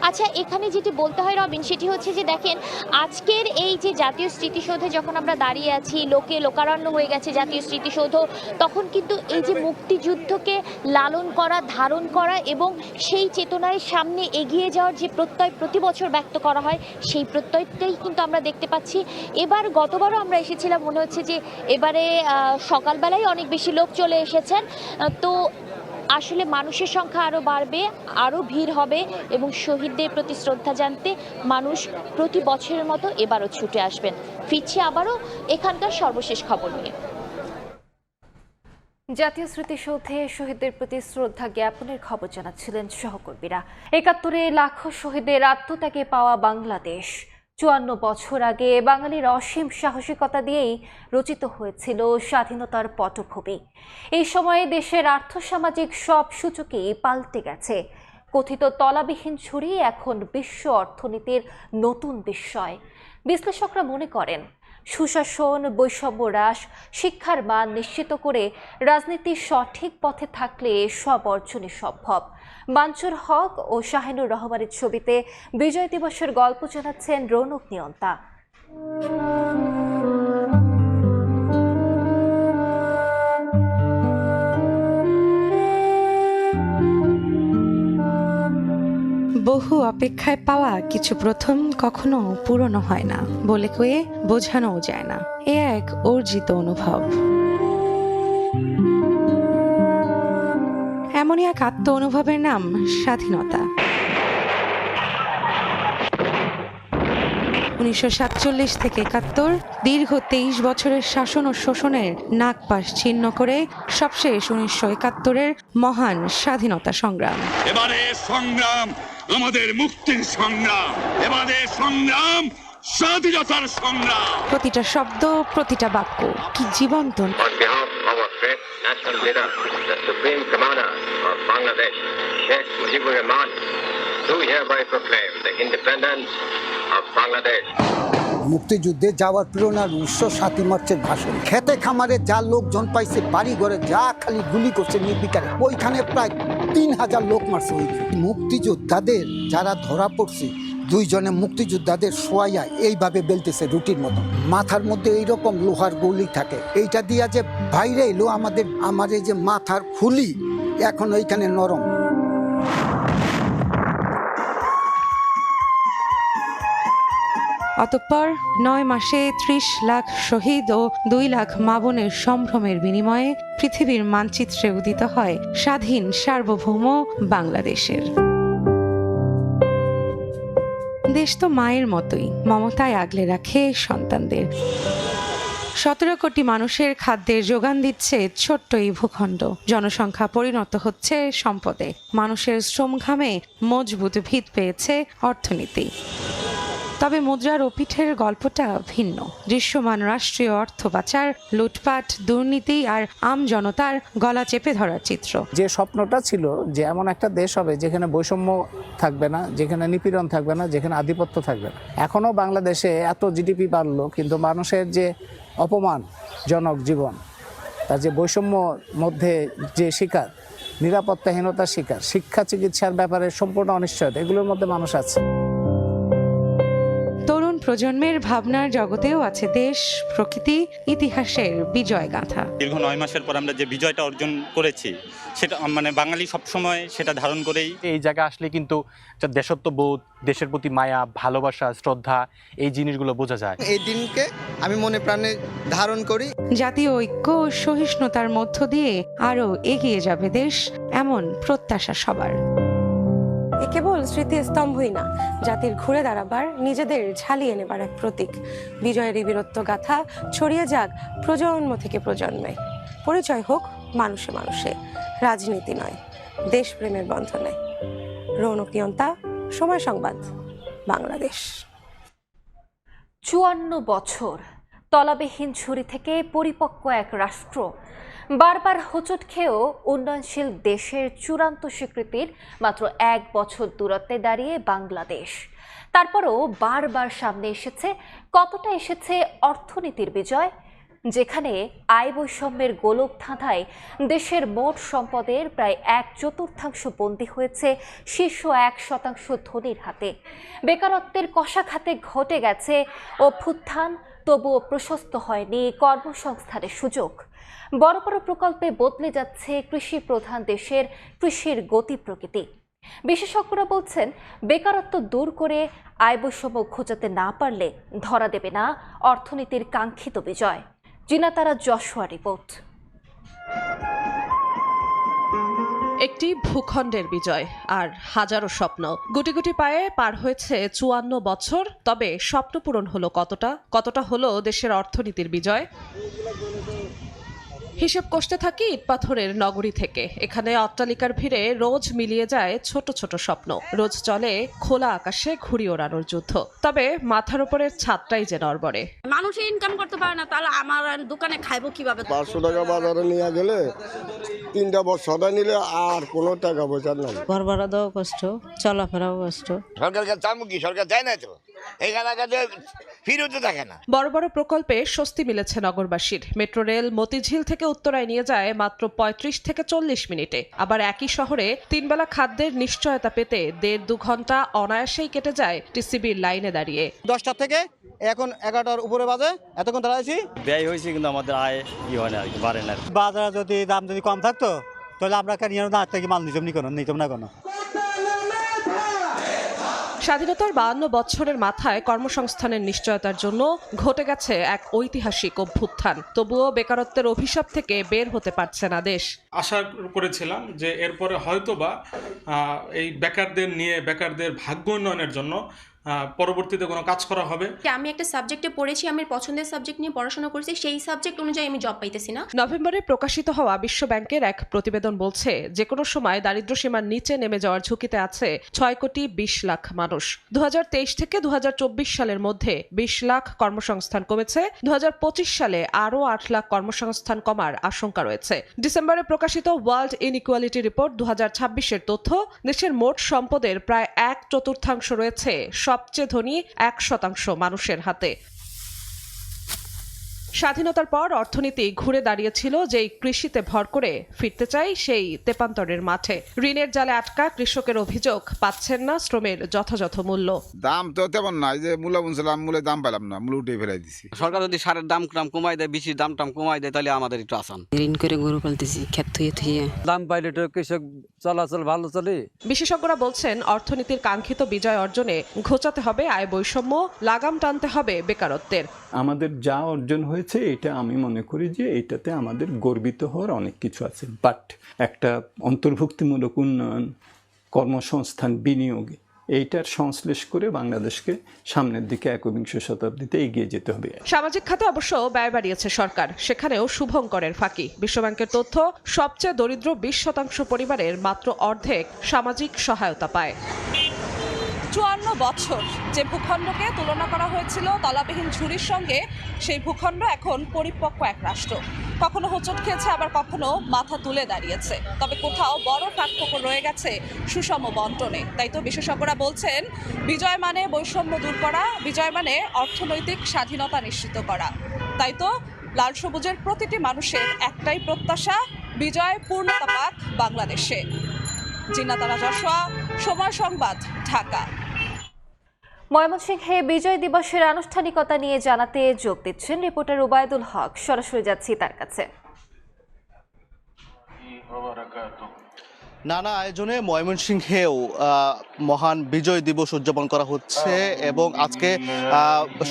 আচ্ছা, এখানে যেটি বলতে হয় রবিন, সেটি হচ্ছে যে দেখেন, আজকের এই যে জাতীয় স্মৃতিসৌধে যখন আমরা দাঁড়িয়ে আছি, লোকারণ্য হয়ে গেছে জাতীয় স্মৃতিসৌধ, তখন কিন্তু এই যে মুক্তিযুদ্ধকে লালন করা, ধারণ করা এবং সেই চেতনায় সামনে এগিয়ে যাওয়ার যে প্রত্যয় প্রতি বছর ব্যক্ত করা হয়, সেই প্রত্যয়টাই কিন্তু আমরা দেখতে পাচ্ছি। এবার গতবারও আমরা এসেছিলাম, মনে হচ্ছে যে এবারে সকালবেলায় অনেক বেশি লোক চলে এসেছেন। তো আসলে মানুষের সংখ্যা আরও বাড়বে, আরও ভিড় হবে, এবং শহীদদের প্রতি শ্রদ্ধা জানতে মানুষ প্রতি বছরের মতো এবারও ছুটে আসবেন। ফিরছি আবারও এখানকার সর্বশেষ খবর নিয়ে। জাতীয় স্মৃতিসৌধে শহীদদের প্রতি শ্রদ্ধা জ্ঞাপনের খবর জানাচ্ছিলেন সহকর্মীরা। ৭১ লাখো শহীদের আত্মত্যাগে পাওয়া বাংলাদেশ ৫৪ বছর আগে বাঙালির অসীম সাহসিকতা দিয়েই রচিত হয়েছিল স্বাধীনতার পটভূমি। এই সময়ে দেশের আর্থসামাজিক সব সূচকই পাল্টে গেছে। কথিত তলাবিহীন ঝুড়ি এখন বিশ্ব অর্থনীতির নতুন বিস্ময়। বিশ্লেষকরা মনে করেন, সুশাসন, বৈষম্য হ্রাস, শিক্ষার মান নিশ্চিত করে রাজনীতির সঠিক পথে থাকলে সব অর্জনই সম্ভব। মানসুর হক ও শাহিনুর রহমানের ছবিতে বিজয় দিবসের গল্প জানাচ্ছেন রৌনক নিয়ন্তা। বহু অপেক্ষায় পাওয়া কিছু প্রথম কখনো পূরণ হয় না বলে কয়ে বোঝানোও যায় না। এ এক অর্জিত অনুভব। এমনই এক আত্ম অনুভবের নাম স্বাধীনতা। ১৯৪৭ থেকে ৭১ দীর্ঘ ২৩ বছরের শাসন ও শোষণের নাগপাশ ছিন্ন করে সবশেষ ১৯৭১-এর মহান স্বাধীনতা সংগ্রাম। এবারে সংগ্রাম আমাদের মুক্তির সংগ্রাম, এবারে সংগ্রাম স্বাধীনতার সংগ্রাম। প্রতিটা শব্দ, প্রতিটা বাক্য কি জীবন্ত। On behalf of our great national leader, the Supreme Commander of Bangladesh, Sheikh Mujibur Rahman, do hereby proclaim the independence of Bangladesh. মুক্তিযুদ্ধে যাওয়ার প্রেরণার উৎস 7ই মার্চের ভাষণ। খেতে খামারে যা লোকজন পাইছে, বাড়ি ঘরে যা খালি গুলি করছে নির্বিকারে, ওইখানে প্রায় 3000 লোক মারছে। ওই মুক্তিযোদ্ধাদের যারা ধরা পড়ছে, 2 জনে মুক্তিযোদ্ধাদের শোয়াইয়া এইভাবে বেলতেছে রুটির মতো। মাথার মধ্যে এইরকম লোহার গুলি থাকে, এইটা দিয়া যে বাইরে এলো আমার এই যে মাথার খুলি এখন ওইখানে নরম। অতঃপর 9 মাসে 30 লাখ শহীদ ও 2 লাখ মা বোনের সম্ভ্রমের বিনিময়ে পৃথিবীর মানচিত্রে উদিত হয় স্বাধীন সার্বভৌম বাংলাদেশের। দেশ তো মায়ের মতোই মমতায় আগলে রাখে সন্তানদের। 17 কোটি মানুষের খাদ্যের যোগান দিচ্ছে ছোট্ট এই ভূখণ্ড। জনসংখ্যা পরিণত হচ্ছে সম্পদে। মানুষের শ্রমঘামে মজবুত ভিত পেয়েছে অর্থনীতি। তবে মুদ্রার ও পিঠের গল্পটা ভিন্ন। দৃশ্যমান রাষ্ট্রীয় অর্থ পাচার, লুটপাট, দুর্নীতি আর আম জনতার গলা চেপে ধরার চিত্র। যে স্বপ্নটা ছিল যে এমন একটা দেশ হবে যেখানে বৈষম্য থাকবে না, যেখানে নিপীড়ন থাকবে না, যেখানে আধিপত্য থাকবে না। এখনও বাংলাদেশে এত জিডিপি বাড়লো, কিন্তু মানুষের যে অপমানজনক জীবন, তার যে বৈষম্য মধ্যে যে শিকার, নিরাপত্তাহীনতার শিকার, শিক্ষা চিকিৎসার ব্যাপারে সম্পূর্ণ অনিশ্চয়তা, এগুলোর মধ্যে মানুষ আছে। তরুণ প্রজন্মের ভাবনার জগতেও আছে দেশ, প্রকৃতি, ইতিহাসের বিজয় গাথা। দীর্ঘ 9 মাসের পর আমরা যে বিজয়টা অর্জন করেছি, সেটা মানে বাঙালি সবসময় সেটা ধারণ করেই এই জায়গায় আসলে কিন্তু দেশত্ববোধ, দেশের প্রতি মায়া, ভালোবাসা, শ্রদ্ধা, এই জিনিসগুলো বোঝা যায়। এই দিনকে আমি মনে প্রাণে ধারণ করি। জাতীয় ঐক্য ও সহিষ্ণুতার মধ্য দিয়ে আরও এগিয়ে যাবে দেশ, এমন প্রত্যাশা সবার। এ কেবল স্মৃতিস্তম্ভই না, জাতির ঘুরে দাঁড়াবার, নিজেদের ঝালিয়ে নেবার এক প্রতীক। বিজয়ের এই বীরত্ব গাথা ছড়িয়ে যাক প্রজন্ম থেকে প্রজন্মে। পরিচয় হোক মানুষে মানুষে, রাজনীতি নয়, দেশপ্রেমের বন্ধনে। রৌনক নিয়ন্তা, সময় সংবাদ, বাংলাদেশ। 54 বছর তলাবিহীন ঝুড়ি থেকে পরিপক্ক এক রাষ্ট্র, বারবার হোঁচট খেয়েও উন্নয়নশীল দেশের চূড়ান্ত স্বীকৃতির মাত্র 1 বছর দূরত্বে দাঁড়িয়ে বাংলাদেশ। তারপরও বারবার সামনে কতটা এসেছে অর্থনীতির বিজয়, যেখানে আয় বৈষম্যের গোলক ধাঁধায় দেশের মোট সম্পদের প্রায় 1/4 বন্দী হয়েছে শীর্ষ 1% ধনীর হাতে। বেকারত্বের কষাঘাতে ঘটে গেছে অভ্যুত্থান, তবুও প্রশস্ত হয়নি কর্মসংস্থানের সুযোগ। বড় বড় প্রকল্পে বদলে যাচ্ছে কৃষি প্রধান দেশের কৃষির গতি প্রকৃতি। বিশেষজ্ঞরা বলছেন, বেকারত্ব দূর করে আয় বৈষম্য ঘোচাতে না পারলে ধরা দেবে না অর্থনীতির কাঙ্ক্ষিত বিজয়। Jinatara Joshua report. একটি ভূখণ্ডের বিজয় আর হাজারো স্বপ্ন। গুটি গুটি পায়ে পার হয়েছে 54 বছর। তবে স্বপ্ন পূরণ হলো কতটা হলো দেশের অর্থনীতির বিজয়? হিসেব কষতে থাকি ইটপাথরের নগরী থেকে। এখানে অট্টালিকার ভিড়ে রোজ মিলিয়ে যায় ছোট ছোট স্বপ্ন। রোজ চলে খোলা আকাশে ঘুড়ি ওড়ানোর যুদ্ধ। তবে মাথার উপরের ছাদটাই যে নড়বড়ে। মানুষ ইনকাম করতে পারে না, তাহলে আমার দোকানে খাইবো কিভাবে? 500 টাকা বাজারে নিয়ে গেলে 3টা বছর নিলে আর কোনো টাকা পয়সা নাই। ঘর ভাড়া দেওয়া কষ্ট, চলাফেরাও কষ্ট। সরকারকে চামু কি, সরকার দেয় না তো, এখানে ফিরতে থাকে না। বড় বড় প্রকল্পে স্বস্তি মিলেছে নগরবাসীর। মেট্রো রেল মতিঝিল থেকে উত্তরায় নিয়ে যায় মাত্র 35 থেকে 40 মিনিটে। আবার একই শহরে 3 বেলা খাদ্যের নিশ্চয়তা পেতে 1.5-2 ঘন্টা অনায়াসেই কেটে যায় টিসিবির লাইনে দাঁড়িয়ে। 10টা থেকে এখন 11টার উপরে বাজে, এতক্ষণ দাঁড়াইছি। ব্যয় হয়েছে কিন্তু আমাদের আয় হয় না, আর কি বাড়ে না। বাজারে যদি দাম যদি কম থাকতো তাহলে আমরা কেন না থেকে মাল নিতাম না কোনো। স্বাধীনতার 52 বছরের মাথায় কর্মসংস্থানের নিশ্চয়তার জন্য ঘটে গেছে এক ঐতিহাসিক অভ্যুত্থান। তবুও বেকারত্বের অভিশাপ থেকে বের হতে পারছে না দেশ। আশা করেছিলাম যে এরপরে হয়তোবা এই বেকারদের ভাগ্য উন্নয়নের জন্য পরবর্তীতে কোনো কাজ করা হবে। আমি একটা সাবজেক্টে পড়েছি, আমার পছন্দের সাবজেক্ট নিয়ে পড়াশোনা করেছি, সেই সাবজেক্ট অনুযায়ী আমি জব পাইতেছি না। নভেম্বরে প্রকাশিত হওয়া বিশ্ব ব্যাংকের এক প্রতিবেদন বলছে, যে কোনো সময় দারিদ্র্য সীমার নিচে নেমে যাওয়ার ঝুঁকিতে আছে 6,20,00,000 মানুষ। 2023 থেকে 2024 সালের মধ্যে 20 লাখ কর্মসংস্থান কমেছে। 2025 সালে আরও 8 লাখ কর্মসংস্থান কমার আশঙ্কা রয়েছে। ডিসেম্বরে প্রকাশিত ওয়ার্ল্ড ইনইকুয়ালিটি রিপোর্ট 2026-এর তথ্য, দেশের মোট সম্পদের প্রায় 1/4 রয়েছে সবচেয়ে ধনী 1% মানুষের হাতে। স্বাধীনতার পর অর্থনীতি ঘুরে দাঁড়িয়েছিল যেই কৃষিতে ভর করে ফিরতে চাই সেই তেপান্তরের মাঠে। ঋণের জালে আটকা কৃষকের অভিযোগ পাচ্ছেন না শ্রমের যথাযথ মূল্য। দাম তো তেমন নাই, যে মূল্য বুনছিলাম মূল্যে দাম পেলাম না, মূল্য উঠে ফেলাই দিছি। সরকার যদি সারের দাম কমাই দেয়, বেশি দাম কমাই দেয়, তাহলে আমাদের একটু আসান। ঋণ করে গরু পালতেছি, ক্ষেত থুয়ে দাম পাইলে তো কৃষক চলাচল ভালো চলে। বিশেষজ্ঞরা বলছেন অর্থনীতির কাঙ্ক্ষিত বিজয় অর্জনে ঘোচাতে হবে আয় বৈষম্য, লাগাম টানতে হবে বেকারত্বের। আমাদের যা অর্জন হয়েছে এটা আমি মনে করি যে এটাতে আমাদের গর্বিত হওয়ার অনেক কিছু আছে, বাট একটা অন্তর্ভুক্তিমূলক উন্নয়ন, কর্মসংস্থান, বিনিয়োগ, এইটার সংশ্লেষ করে বাংলাদেশকে সামনের দিকে 21শ শতাব্দীতে এগিয়ে যেতে হবে। সামাজিক খাতে অবশ্য ব্যয় বাড়িয়েছে সরকার, সেখানেও শুভঙ্করের ফাঁকি। বিশ্বব্যাংকের তথ্য, সবচেয়ে দরিদ্র 20% পরিবারের মাত্র অর্ধেক সামাজিক সহায়তা পায়। 54 বছর যে ভূখণ্ডকে তুলনা করা হয়েছিল তলাবিহীন ঝুড়ির সঙ্গে, সেই ভূখণ্ড এখন পরিপক্ক এক রাষ্ট্র। কখনো হোঁচট খেয়েছে, আবার কখনো মাথা তুলে দাঁড়িয়েছে। তবে কোথাও বড় পার্থক্য রয়ে গেছে সুষম বন্টনে। তাই তো বিশেষজ্ঞরা বলছেন বিজয় মানে বৈষম্য দূর করা, বিজয় মানে অর্থনৈতিক স্বাধীনতা নিশ্চিত করা। তাই তো লাল সবুজের প্রতিটি মানুষের একটাই প্রত্যাশা, বিজয় পূর্ণতা পাক বাংলাদেশে। জিন্নাতারা যশোয়া, সময় সংবাদ, ঢাকা। ময়মনসিংহে বিজয় দিবসের আনুষ্ঠানিকতা নিয়ে জানাতে যোগ দিচ্ছেন রিপোর্টার ওবায়দুল হক। সরাসরি যাচ্ছি তার কাছে। নানা আয়োজনে ময়মনসিংহেও মহান বিজয় দিবস উদযাপন করা হচ্ছে এবং আজকে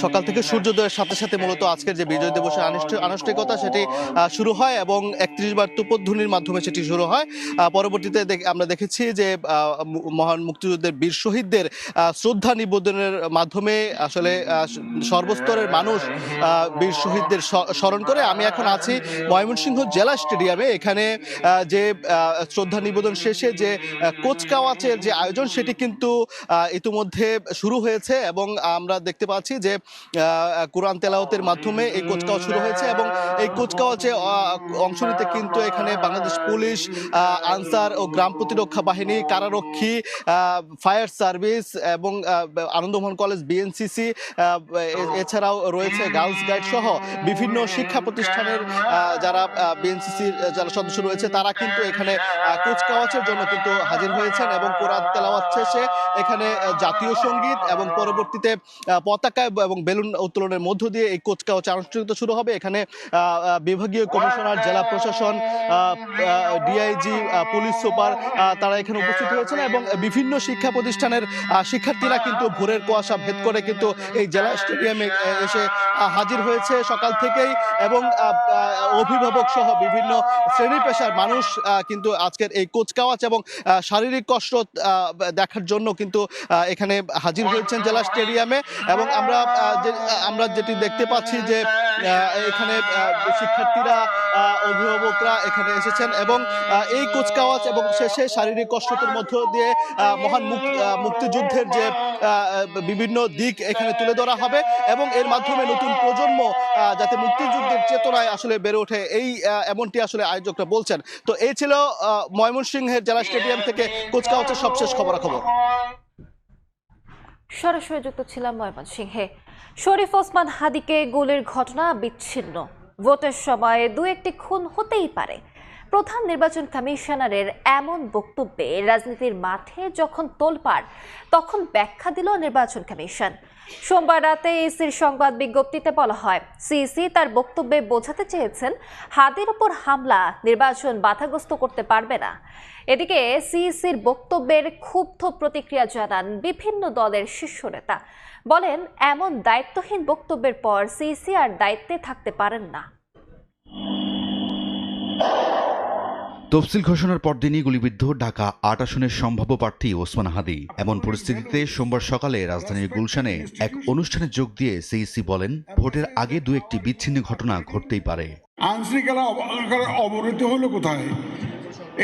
সকাল থেকে সূর্যোদয়ের সাথে সাথে মূলত আজকের যে বিজয় দিবসের আনুষ্ঠানিকতা সেটি শুরু হয় এবং 31 বার তুপধ্বনির মাধ্যমে সেটি শুরু হয়। পরবর্তীতে আমরা দেখেছি যে মহান মুক্তিযুদ্ধের বীর শহীদদের শ্রদ্ধা নিবেদনের মাধ্যমে আসলে সর্বস্তরের মানুষ বীর শহীদদের স্মরণ করে। আমি এখন আছি ময়মনসিংহ জেলা স্টেডিয়ামে। এখানে যে শ্রদ্ধা নিবেদন শেষে যে কুচকাওয়াজের যে আয়োজন সেটি কিন্তু ইতিমধ্যে শুরু হয়েছে এবং আমরা দেখতে পাচ্ছি যে কোরআন তেলাওয়াতের মাধ্যমে এই কুচকাওয়াজ শুরু হয়েছে এবং এই কুচকাওয়াজে অংশ নিতে কিন্তু এখানে বাংলাদেশ পুলিশ, আনসার ও গ্রাম প্রতিরক্ষা বাহিনী, কারারক্ষী, ফায়ার সার্ভিস এবং আনন্দমোহন কলেজ বিএনসিসি, এছাড়াও রয়েছে গার্লস গাইড সহ বিভিন্ন শিক্ষা প্রতিষ্ঠানের যারা বিএনসিসির যারা সদস্য রয়েছে তারা কিন্তু এখানে কুচকাওয়াজের জন্য কিন্তু হাজির হয়েছেন এবং কোরআন তেলাওয়াত শেষে এখানে জাতীয় সঙ্গীত এবং পরবর্তীতে পতাকা এবং বেলুন উত্তোলনের মধ্য দিয়ে এই কুচকাওয়াজ আনুষ্ঠানিকতা শুরু হবে। এখানে বিভাগীয় কমিশনার, জেলা প্রশাসন, ডিআইজি, পুলিশ সুপার তারা এখানে উপস্থিত হয়েছেন এবং বিভিন্ন শিক্ষা প্রতিষ্ঠানের শিক্ষার্থীরা কিন্তু ভোরের কুয়াশা ভেদ করে কিন্তু এই জেলা স্টেডিয়ামে এসে হাজির হয়েছে সকাল থেকেই এবং অভিভাবক সহ বিভিন্ন শ্রেণী পেশার মানুষ কিন্তু আজকের এই কুচকাওয়াজ এবং শারীরিক কসরত দেখার জন্য কিন্তু এখানে হাজির হয়েছেন জেলা স্টেডিয়ামে এবং আমরা যেটি দেখতে পাচ্ছি যে এখানে শিক্ষার্থীরা, অভিভাবকরা এখানে এসেছেন এবং এই কুচকাওয়াজ এবং শেষে শারীরিক কসরতের মধ্য দিয়ে মহান মুক্তিযুদ্ধের যে বিভিন্ন দিক এখানে তুলে ধরা হবে এবং এর মাধ্যমে নতুন প্রজন্ম যাতে মুক্তিযুদ্ধের চেতনায় আসলে বেড়ে ওঠে এমনটি আসলে আয়োজকরা বলছেন। তো এই ছিল ময়মনসিংহের জেলা স্টেডিয়াম থেকে কুচকাওয়াজের সবশেষ খবরাখবর। সরাসরি যুক্ত ছিলাম ময়মনসিংহে। শরীফ ওসমান হাদিকে গুলির ঘটনা বিচ্ছিন্ন, ভোটের সময় দু একটি খুন হতেই পারে। প্রধান নির্বাচন কমিশনারের এমন বক্তব্যে রাজনীতির মাঠে যখন তোলপাড়, তখন ব্যাখ্যা দিল নির্বাচন কমিশন। সোমবার রাতে ইসির সংবাদ বিজ্ঞপ্তিতে বলা হয়, সিইসি তার বক্তব্যে বোঝাতে চেয়েছেন হাদির উপর হামলা নির্বাচন বাধাগ্রস্ত করতে পারবে না। এদিকে সিইসির বক্তব্যের ক্ষুব্ধ প্রতিক্রিয়া জানান বিভিন্ন দলের শীর্ষ নেতা। বলেন, এমন দায়িত্বহীন বক্তব্যের পর সিইসি আর দায়িত্বে থাকতে পারেন না। তফসিল ঘোষণার পরদিনই গুলিবিদ্ধ ঢাকা ৮ আসনের সম্ভাব্য প্রার্থী ওসমান হাদি। এমন পরিস্থিতিতে সোমবার সকালে রাজধানীর গুলশানে এক অনুষ্ঠানে যোগ দিয়ে সিইসি বলেন, ভোটের আগে দু একটি বিচ্ছিন্ন ঘটনা ঘটতেই পারে। আইনশৃঙ্খলা অবনতি হলো কোথায়?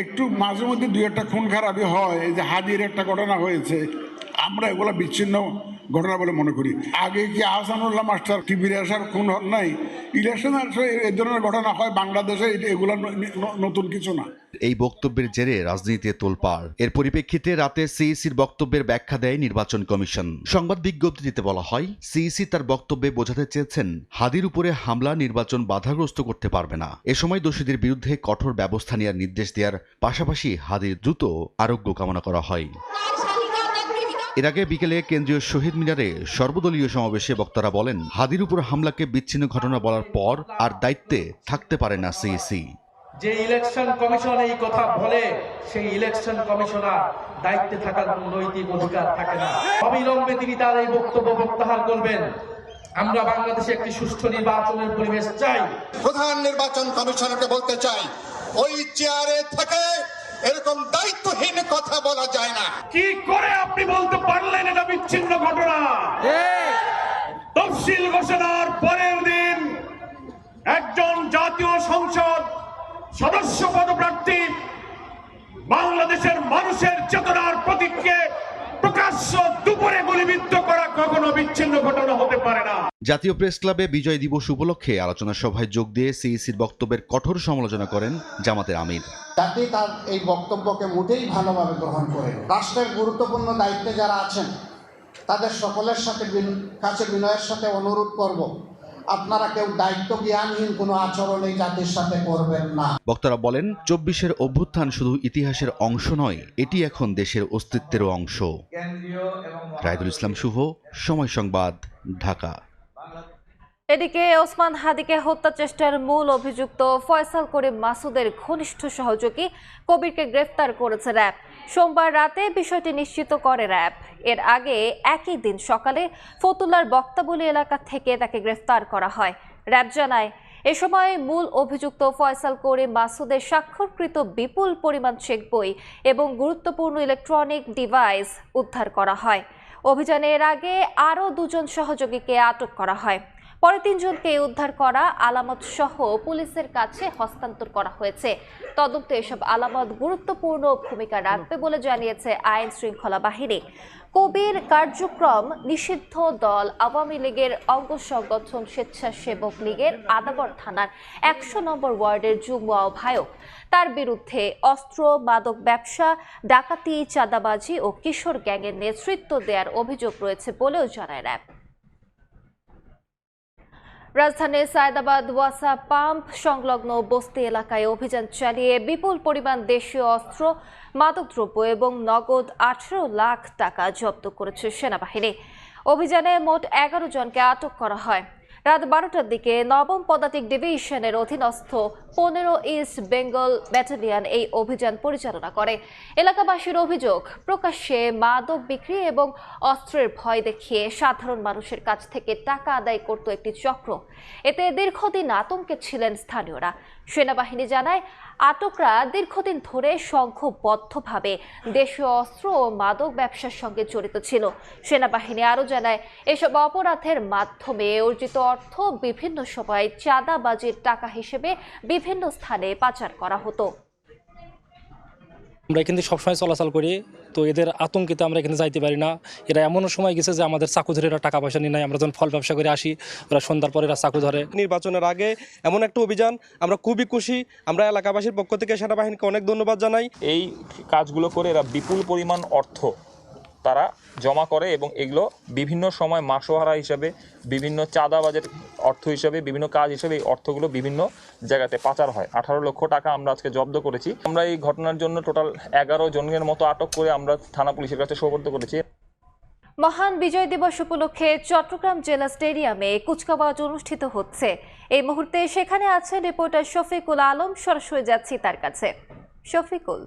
একটু মাঝে মধ্যে দুই একটা খুন খারাপি হয়, যে হাদির একটা ঘটনা হয়েছে, আমরা এগুলো বিচ্ছিন্ন ঘটনা বলে মনে করি। আগে কি আহসানুল্লাহ মাস্টার টিভির আসার খুন হন নাই? ইলেকশন এই ধরনের ঘটনা হয় বাংলাদেশে, এগুলো নতুন কিছু না। এই বক্তব্যের জেরে রাজনীতিতে তোলপাড়। এর পরিপ্রেক্ষিতে রাতে সিইসির বক্তব্যের ব্যাখ্যা দেয় নির্বাচন কমিশন। সংবাদ বিজ্ঞপ্তিতে বলা হয়, সিইসি তার বক্তব্যে বোঝাতে চেয়েছেন হাদির উপরে হামলা নির্বাচন বাধাগ্রস্ত করতে পারবে না। এ সময় দোষীদের বিরুদ্ধে কঠোর ব্যবস্থা নেওয়ার নির্দেশ দেওয়ার পাশাপাশি হাদির দ্রুত আরোগ্য কামনা করা হয়। এর আগে বিকেলে কেন্দ্রীয় শহীদ মিনারে সর্বদলীয় সমাবেশে বক্তারা বলেন, হাদির উপর হামলাকে বিচ্ছিন্ন ঘটনা বলার পর আর দায়িত্বে থাকতে পারে না সিইসি। যে ইলেকশন কমিশন এই কথা বলে, সেই ইলেকশন কমিশনার দায়িত্বে থাকার কোন নৈতিক অধিকার থাকে না। অবিলম্বে তিনি তার এই বক্তব্য প্রত্যাহার করবেন। আমরা বাংলাদেশে একটি সুষ্ঠু নির্বাচনের পরিবেশ চাই। প্রধান নির্বাচন কমিশনারকে বলতে চাই, ওই চেয়ারে থেকে এরকম দায়িত্বহীন কথা বলা যায় না। কি করে আপনি বলতে পারলেন এটা বিচ্ছিন্ন ঘটনা? তফসিল ঘোষণার পরের দিন একজন জাতীয় সংসদ সদস্য পদপ্রার্থী বাংলাদেশের মানুষের চেতনার প্রতীককে প্রকাশ্য দুপুরে গুলিবিদ্ধ করা কখনো বিচ্ছিন্ন ঘটনা হতে পারে না। জাতীয় প্রেস ক্লাবে বিজয় দিবস উপলক্ষে আলোচনা সভায় যোগ দিয়ে সিইসির বক্তব্যের কঠোর সমালোচনা করেন জামাতের আমির। জাতি তার এই বক্তব্যকে মোটেই ভালোভাবে গ্রহণ করে। রাষ্ট্রের গুরুত্বপূর্ণ দায়িত্বে যারা আছেন তাদের সকলের কাছে বিনয়ের সাথে অনুরোধ করব, আপনারা কেউ দায়িত্ব জ্ঞানহীন কোনো আচরণ এই জাতির সাথে করবেন না। বক্তারা বলেন, ২৪-এর অভ্যুত্থান শুধু ইতিহাসের অংশ নয়, এটি এখন দেশের অস্তিত্বেরও অংশ। রায়দুল ইসলাম শুভ, সময় সংবাদ, ঢাকা। এদিকে ওসমান হাদিকে হত্যা চেষ্টার মূল অভিযুক্ত ফয়সাল করিম মাসুদের ঘনিষ্ঠ সহযোগী কবিরকে গ্রেফতার করেছে র্যাব। সোমবার রাতে বিষয়টি নিশ্চিত করে র্যাব। এর আগে একই দিন সকালে ফতুল্লার বক্তাবলী এলাকা থেকে তাকে গ্রেফতার করা হয়। র্যাব জানায়, এ সময় মূল অভিযুক্ত ফয়সাল করিম মাসুদের স্বাক্ষরকৃত বিপুল পরিমাণ চেক বই এবং গুরুত্বপূর্ণ ইলেকট্রনিক ডিভাইস উদ্ধার করা হয়। অভিযানে এর আগে আরও ২ জন সহযোগীকে আটক করা হয়। পরে ৩ জনকে উদ্ধার করা আলামত সহ পুলিশের কাছে হস্তান্তর করা হয়েছে। তদন্তে এসব আলামত গুরুত্বপূর্ণ ভূমিকা রাখবে বলে জানিয়েছে আইন শৃঙ্খলা বাহিনী। কবির কার্যক্রম নিষিদ্ধ দল আওয়ামী লীগের অঙ্গ সংগঠন স্বেচ্ছাসেবক লীগের আদাবর থানার ১০০ নম্বর ওয়ার্ডের যুগ্ম আহ্বায়ক। তার বিরুদ্ধে অস্ত্র, মাদক ব্যবসা, ডাকাতি, চাঁদাবাজি ও কিশোর গ্যাংয়ের নেতৃত্ব দেওয়ার অভিযোগ রয়েছে বলেও জানায় র্যাব। রাজধানীর সায়দাবাদ ওয়াসা পাম্প সংলগ্ন বস্তি এলাকায় অভিযান চালিয়ে বিপুল পরিমাণ দেশীয় অস্ত্র, মাদকদ্রব্য এবং নগদ ১৮ লাখ টাকা জব্দ করেছে সেনাবাহিনী। অভিযানে মোট ১১ জনকে আটক করা হয়। রাত ১২টার দিকে ৯ম পদাতিক ডিভিশনের অধীনস্থ ১৫ ইস্ট বেঙ্গল ব্যাটালিয়ন এই অভিযান পরিচালনা করে। এলাকাবাসীর অভিযোগ, প্রকাশ্যে মাদক বিক্রি এবং অস্ত্রের ভয় দেখিয়ে সাধারণ মানুষের কাছ থেকে টাকা আদায় করত একটি চক্র। এতে দীর্ঘদিন আতঙ্কে ছিলেন স্থানীয়রা। সেনাবাহিনী জানায়, আটকরা দীর্ঘদিন ধরে সংঘবদ্ধভাবে দেশীয় অস্ত্র ও মাদক ব্যবসার সঙ্গে জড়িত ছিল। সেনাবাহিনী আরও জানায়, এসব অপরাধের মাধ্যমে অর্জিত অর্থ বিভিন্ন সময় চাঁদাবাজির টাকা হিসেবে বিভিন্ন স্থানে পাচার করা হতো। আমরা এখানে সবসময় চলাচল করি, তো এদের আতঙ্কিতে আমরা এখানে যাইতে পারি না। এরা এমনও সময় গেছে যে আমাদের চাকু ধরে এরা টাকা পয়সা নিয়ে নেয়। আমরা যখন ফল ব্যবসা করে আসি, ওরা সন্ধ্যার পরে এরা চাকু ধরে। নির্বাচনের আগে এমন একটা অভিযান, আমরা খুবই খুশি। আমরা এলাকাবাসীর পক্ষ থেকে সেনাবাহিনীকে অনেক ধন্যবাদ জানাই। এই কাজগুলো করে এরা বিপুল পরিমাণ অর্থ তারা জমা করে এবং এগুলো বিভিন্ন সময় মাসোহারা হিসাবে, বিভিন্ন চাঁদাবাজের অর্থ হিসাবে, বিভিন্ন কাজ হিসাবে এই অর্থগুলো বিভিন্ন জায়গাতে পাচার হয়। ১৮ লক্ষ টাকা আমরা আজকে জব্দ করেছি। আমরা এই ঘটনার জন্য টোটাল ১১ জনের মতো আটক করে আমরা থানা পুলিশের কাছে সোপর্দ করেছি। মহান বিজয় দিবস উপলক্ষে চট্টগ্রাম জেলা স্টেডিয়ামে কুচকাওয়াজ অনুষ্ঠিত হচ্ছে। এই মুহূর্তে সেখানে আছেন রিপোর্টার শফিকুল আলম। সরাসরি যাচ্ছি তার কাছে। শফিকুল,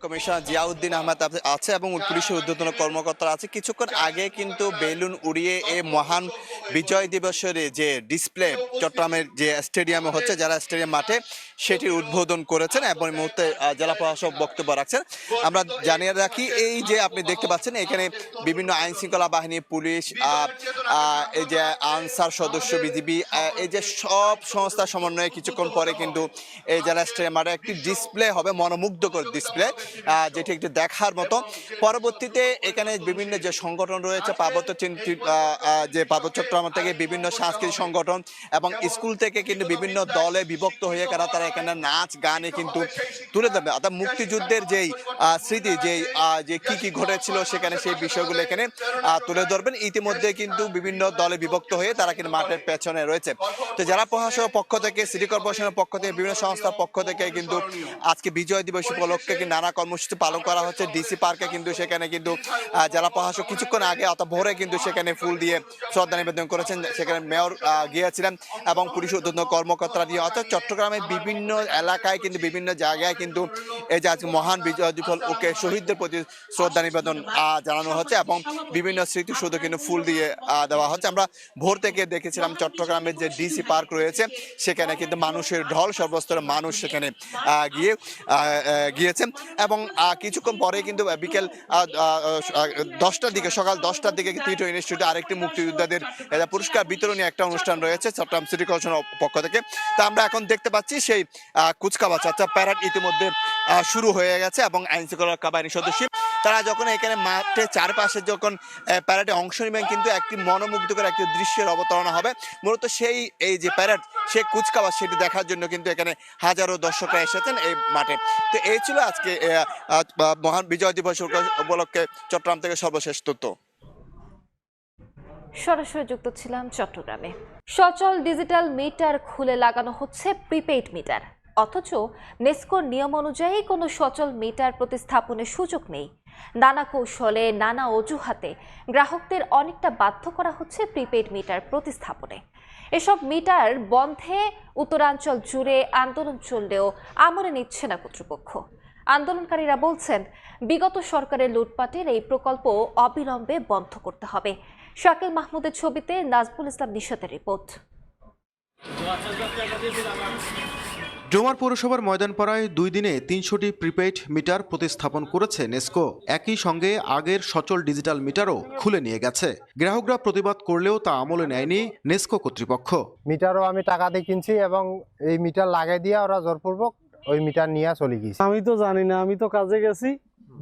কমিশনার জিয়াউদ্দিন আহমেদ আছে এবং পুলিশের ঊর্ধ্বতন কর্মকর্তারা আছে। কিছুক্ষণ আগে কিন্তু বেলুন উড়িয়ে এই মহান বিজয় দিবসের যে ডিসপ্লে চট্টগ্রামের যে স্টেডিয়ামে হচ্ছে, যারা স্টেডিয়াম মাঠে, সেটির উদ্বোধন করেছেন এবং এই মুহূর্তে জেলা প্রশাসক বক্তব্য রাখছেন। আমরা জানিয়ে রাখি, এই যে আপনি দেখতে পাচ্ছেন এখানে বিভিন্ন আইন শৃঙ্খলা বাহিনী, পুলিশ, এই যে আনসার সদস্য, বিজিবি, এই যে সব সংস্থার সমন্বয়ে কিছুক্ষণ পরে কিন্তু এই জেলা স্টেডিয়াম মাঠে একটি ডিসপ্লে হবে, মনোমুগ্ধকর ডিসপ্লে। যেটি একটি দেখার মতো। পরবর্তীতে এখানে বিভিন্ন যে সংগঠন রয়েছে পার্বত্য চট্টগ্রাম থেকে বিভিন্ন সাংস্কৃতিক সংগঠন এবং স্কুল থেকে কিন্তু বিভিন্ন দলে বিভক্ত হয়ে তারা এখানে নাচ গানে কিন্তু তুলে ধরবে, অর্থাৎ মুক্তিযুদ্ধের যেই স্মৃতি যে কি ঘটেছিল সেখানে সেই বিষয়গুলো এখানে তুলে ধরবেন। ইতিমধ্যে কিন্তু বিভিন্ন দলে বিভক্ত হয়ে তারা কিন্তু মাঠের পেছনে রয়েছে। তো জেলা প্রশাসনের পক্ষ থেকে, সিটি কর্পোরেশনের পক্ষ থেকে, বিভিন্ন সংস্থার পক্ষ থেকে কিন্তু আজকে বিজয় দিবস উপলক্ষে নানা কর্মসূচি পালন করা হচ্ছে। ডিসি পার্কে কিন্তু সেখানে কিন্তু জেলা প্রশাসক কিছুক্ষণ আগে অর্থাৎ ভোরে কিন্তু সেখানে ফুল দিয়ে শ্রদ্ধা নিবেদন করেছেন। সেখানে মেয়র গিয়েছিলেন এবং পুলিশ ঊর্ধ্বতন কর্মকর্তারা দিয়ে, অর্থাৎ চট্টগ্রামের বিভিন্ন এলাকায় কিন্তু বিভিন্ন জায়গায় কিন্তু এই যে আজকে মহান বিজয় দিবস ওকে শহীদদের প্রতি শ্রদ্ধা নিবেদন জানানো হচ্ছে এবং বিভিন্ন স্মৃতিসৌধ কিন্তু ফুল দিয়ে দেওয়া হচ্ছে। আমরা ভোর থেকে দেখেছিলাম চট্টগ্রামের যে ডিসি পার্ক রয়েছে সেখানে কিন্তু মানুষের ঢল, সর্বস্তরের মানুষ সেখানে গিয়েছেন এবং কিছুক্ষণ পরে কিন্তু বিকেল 10টার দিকে, সকাল 10টার দিকে টিটো ইনস্টিটিউটে আরেকটি মুক্তিযোদ্ধাদের পুরস্কার বিতরণী একটা অনুষ্ঠান রয়েছে চট্টগ্রাম সিটি কর্পোরেশনের পক্ষ থেকে। তা আমরা এখন দেখতে পাচ্ছি সেই কুচকাওয়াজ অর্থাৎ প্যারেড ইতিমধ্যে শুরু হয়ে গেছে এবং আইনশৃঙ্খলা রক্ষা বাহিনীর সদস্য তারা যখন এখানে মাঠে চারপাশে যখন প্যারেডে অংশ নেবেন কিন্তু একটি মনোমুগ্ধকর একটি দৃশ্যের অবতারণা হবে। মূলত এই যে প্যারেড, সেই কুচকাওয়াজ সেটি দেখার জন্য কিন্তু এখানে হাজারো দর্শকরা এসেছেন এই মাঠে। তো এই ছিল আজকে মহান বিজয় দিবস উপলক্ষে চট্টগ্রাম থেকে সর্বশেষ তথ্য। সরাসরি যুক্ত ছিলাম চট্টগ্রামে। সচল ডিজিটাল মিটার খুলে লাগানো হচ্ছে প্রিপেইড মিটার, অথচ নেসকোর নিয়ম অনুযায়ী কোনো সচল মিটার প্রতিস্থাপনের সুযোগ নেই। নানা কৌশলে, নানা অজুহাতে গ্রাহকদের অনেকটা বাধ্য করা হচ্ছে প্রিপেইড মিটার প্রতিস্থাপনে। এসব মিটার বন্ধে উত্তরাঞ্চল জুড়ে আন্দোলন চললেও আমলে নিচ্ছে না কর্তৃপক্ষ। আন্দোলনকারীরা বলছেন, বিগত সরকারের লুটপাটের এই প্রকল্প অবিলম্বে বন্ধ করতে হবে। শাকিল মাহমুদের ছবিতে নাজবুল ইসলাম নিশাতের রিপোর্ট। ডোমার পৌরসভার ময়দানপাড়ায় 2 দিনে 300টি প্রিপেইড মিটার প্রতিস্থাপন করেছে নেসকো। একই সঙ্গে আগের সচল ডিজিটাল মিটারও খুলে নিয়ে গেছে। গ্রাহকরা প্রতিবাদ করলেও তা আমলে নেয়নি নেসকো কর্তৃপক্ষ। মিটারও আমি টাকা দিয়ে কিনছি এবং এই মিটার লাগাই দিয়ে ওরা জোরপূর্বক ওই মিটার নিয়ে চলে গেছে। আমি তো জানি না, আমি তো কাজে গেছি,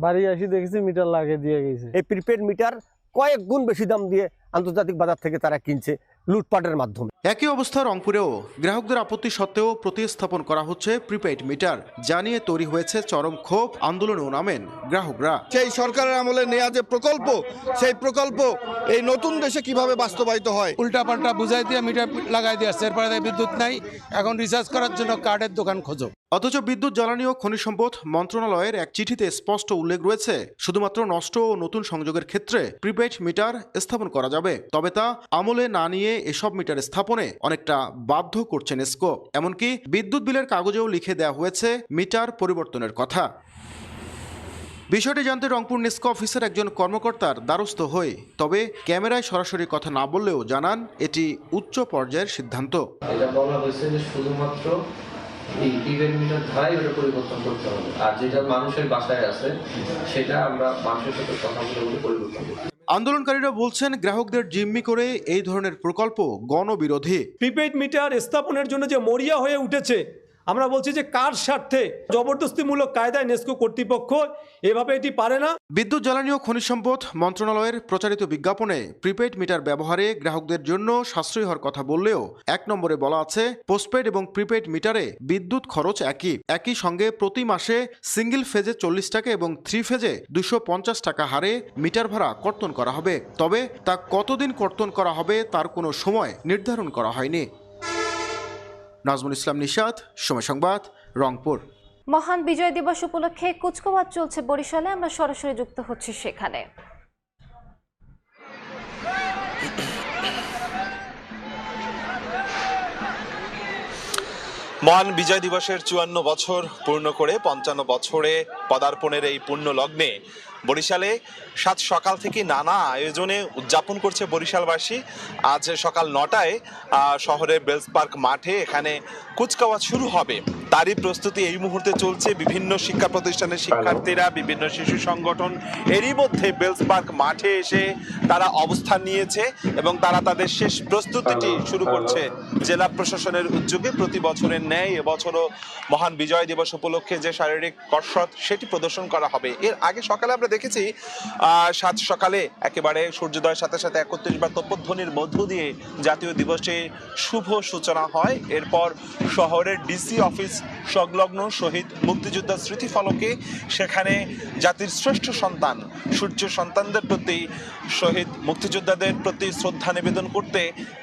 বাড়ি আসি দেখেছি মিটার লাগিয়ে দিয়ে গেছে। এই প্রিপেইড মিটার কয়েক গুণ বেশি দাম দিয়ে আন্তর্জাতিক বাজার থেকে তারা কিনছে লুটপাটের মাধ্যমে। একই অবস্থা রংপুরেও। গ্রাহকদের আপত্তি সত্ত্বেও প্রতিস্থাপন করা হচ্ছে প্রিপেইড মিটার, জানিয়ে তৈরি হয়েছে চরম ক্ষোভ। আন্দোলনেও নামেন গ্রাহকরা। সেই সরকারের আমলে নেওয়া যে প্রকল্প, সেই প্রকল্প এই নতুন দেশে কিভাবে বাস্তবায়িত হয়। উল্টাপাল্টা বুঝাই দিয়ে মিটার লাগাই দিয়ে আসছে, এরপরে বিদ্যুৎ নাই, এখন রিচার্জ করার জন্য কার্ডের দোকান খোঁজো। অথচ বিদ্যুৎ, জ্বালানি ও খনিজ সম্পদ মন্ত্রণালয়ের এক চিঠিতে স্পষ্ট উল্লেখ রয়েছে, শুধুমাত্র নষ্ট ও নতুন সংযোগের ক্ষেত্রে প্রিপেইড মিটার স্থাপন করা যাবে। তবে তা আমলে না নিয়ে এসব মিটার স্থাপনে অনেকটা বাধ্য করছে নেসকো। এমনকি বিদ্যুৎ বিলের কাগজেও লিখে দেওয়া হয়েছে মিটার পরিবর্তনের কথা। বিষয়টি জানতে রংপুর নেসকো অফিসের একজন কর্মকর্তার দ্বারস্থ হই। তবে ক্যামেরায় সরাসরি কথা না বললেও জানান এটি উচ্চ পর্যায়ের সিদ্ধান্ত। এটা বলা হয়েছে যে শুধুমাত্র এই প্রিপেইড মিটার ধারাই ওটা পরিবর্তন করতে হবে, আর যেটা মানুষের বাসায় আছে সেটা আমরা মানুষের সাথে কথা বলে পরিবর্তন করতে। আন্দোলনকারীরা বলছেন, গ্রাহকদের জিম্মি করে এই ধরনের প্রকল্প গণবিরোধী। প্রিপেইড মিটার স্থাপনের জন্য যে মরিয়া হয়ে উঠেছে, আমরা বলছি যে কার স্বার্থে জবরদস্তিমূলক কায়দায় নেসকো কর্তৃপক্ষ এভাবে এটি পারে না। বিদ্যুৎ, জ্বালানি ও খনিজ সম্পদ মন্ত্রণালয়ের প্রচারিত বিজ্ঞাপনে প্রিপেইড মিটার ব্যবহারে গ্রাহকদের জন্য সাশ্রয়ী হওয়ার কথা বললেও 1 নম্বরে বলা আছে পোস্টপেড এবং প্রিপেইড মিটারে বিদ্যুৎ খরচ একই সঙ্গে প্রতি মাসে সিঙ্গেল ফেজে 40 টাকা এবং 3 ফেজে 250 টাকা হারে মিটার ভাড়া কর্তন করা হবে। তবে তা কতদিন কর্তন করা হবে তার কোনো সময় নির্ধারণ করা হয়নি। নাজমুল ইসলাম নিশাত, সময় সংবাদ, রংপুর। মহান বিজয় দিবস উপলক্ষে কুচকাওয়াজ চলছে বরিশালে। আমরা সরাসরি যুক্ত হচ্ছি সেখানে। মহান বিজয় দিবসের 54 বছর পূর্ণ করে 55 বছরে পদার্পণের এই পূর্ণ লগ্নে বরিশালে সাত সকাল থেকে নানা আয়োজনে উদযাপন করছে বরিশালবাসী। আজ সকাল 9টায় শহরের বেলস পার্ক মাঠে এখানে কুচকাওয়াজ শুরু হবে। তারই প্রস্তুতি এই মুহূর্তে চলছে। বিভিন্ন শিক্ষা প্রতিষ্ঠানের শিক্ষার্থীরা, বিভিন্ন শিশু সংগঠন এরই মধ্যে বেলস পার্ক মাঠে এসে তারা অবস্থান নিয়েছে এবং তারা তাদের শেষ প্রস্তুতিটি শুরু করছে। জেলা প্রশাসনের উদ্যোগে প্রতি বছরের ন্যায় এবছরও মহান বিজয় দিবস উপলক্ষে যে শারীরিক কসরত সেটি প্রদর্শন করা হবে। এর আগে সকালে আমরা দেখেছি সাত সকালে একেবারে সূর্যোদয়ের সাথে সাথে 31 বার তোপধ্বনির মধ্য দিয়ে জাতীয় দিবসের শুভ সূচনা হয়। এরপর শহরের ডিসি অফিস সংলগ্ন শহীদ মুক্তিযোদ্ধা স্মৃতিফলকে সেখানে জাতির শ্রেষ্ঠ সন্তান সূর্য সন্তানদের প্রতি, শহীদ মুক্তিযোদ্ধাদের প্রতি শ্রদ্ধা নিবেদন করতে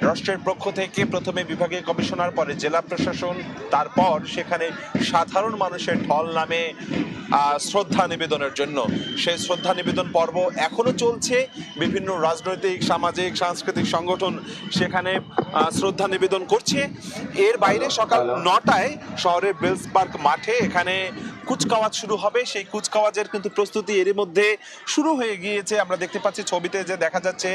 রাষ্ট্রের পক্ষ থেকে প্রথমে বিভাগীয় কমিশনার, পরে জেলা প্রশাসন, তারপর সেখানে সাধারণ মানুষের ঢল নামে শ্রদ্ধা নিবেদনের জন্য। সেই শ্রদ্ধা নিবেদন পর্ব এখনো চলছে। বিভিন্ন রাজনৈতিক, সামাজিক, সাংস্কৃতিক সংগঠন সেখানে শ্রদ্ধা নিবেদন করছে। এর বাইরে সকাল 9টায় শহরের বেলস পার্ক মাঠে এখানে কুচকাওয়াজ শুরু হবে। সেই কুচকাওয়াজের কিন্তু প্রস্তুতি এরই মধ্যে শুরু হয়ে গিয়েছে। আমরা দেখতে পাচ্ছি ছবিতে যে দেখা যাচ্ছে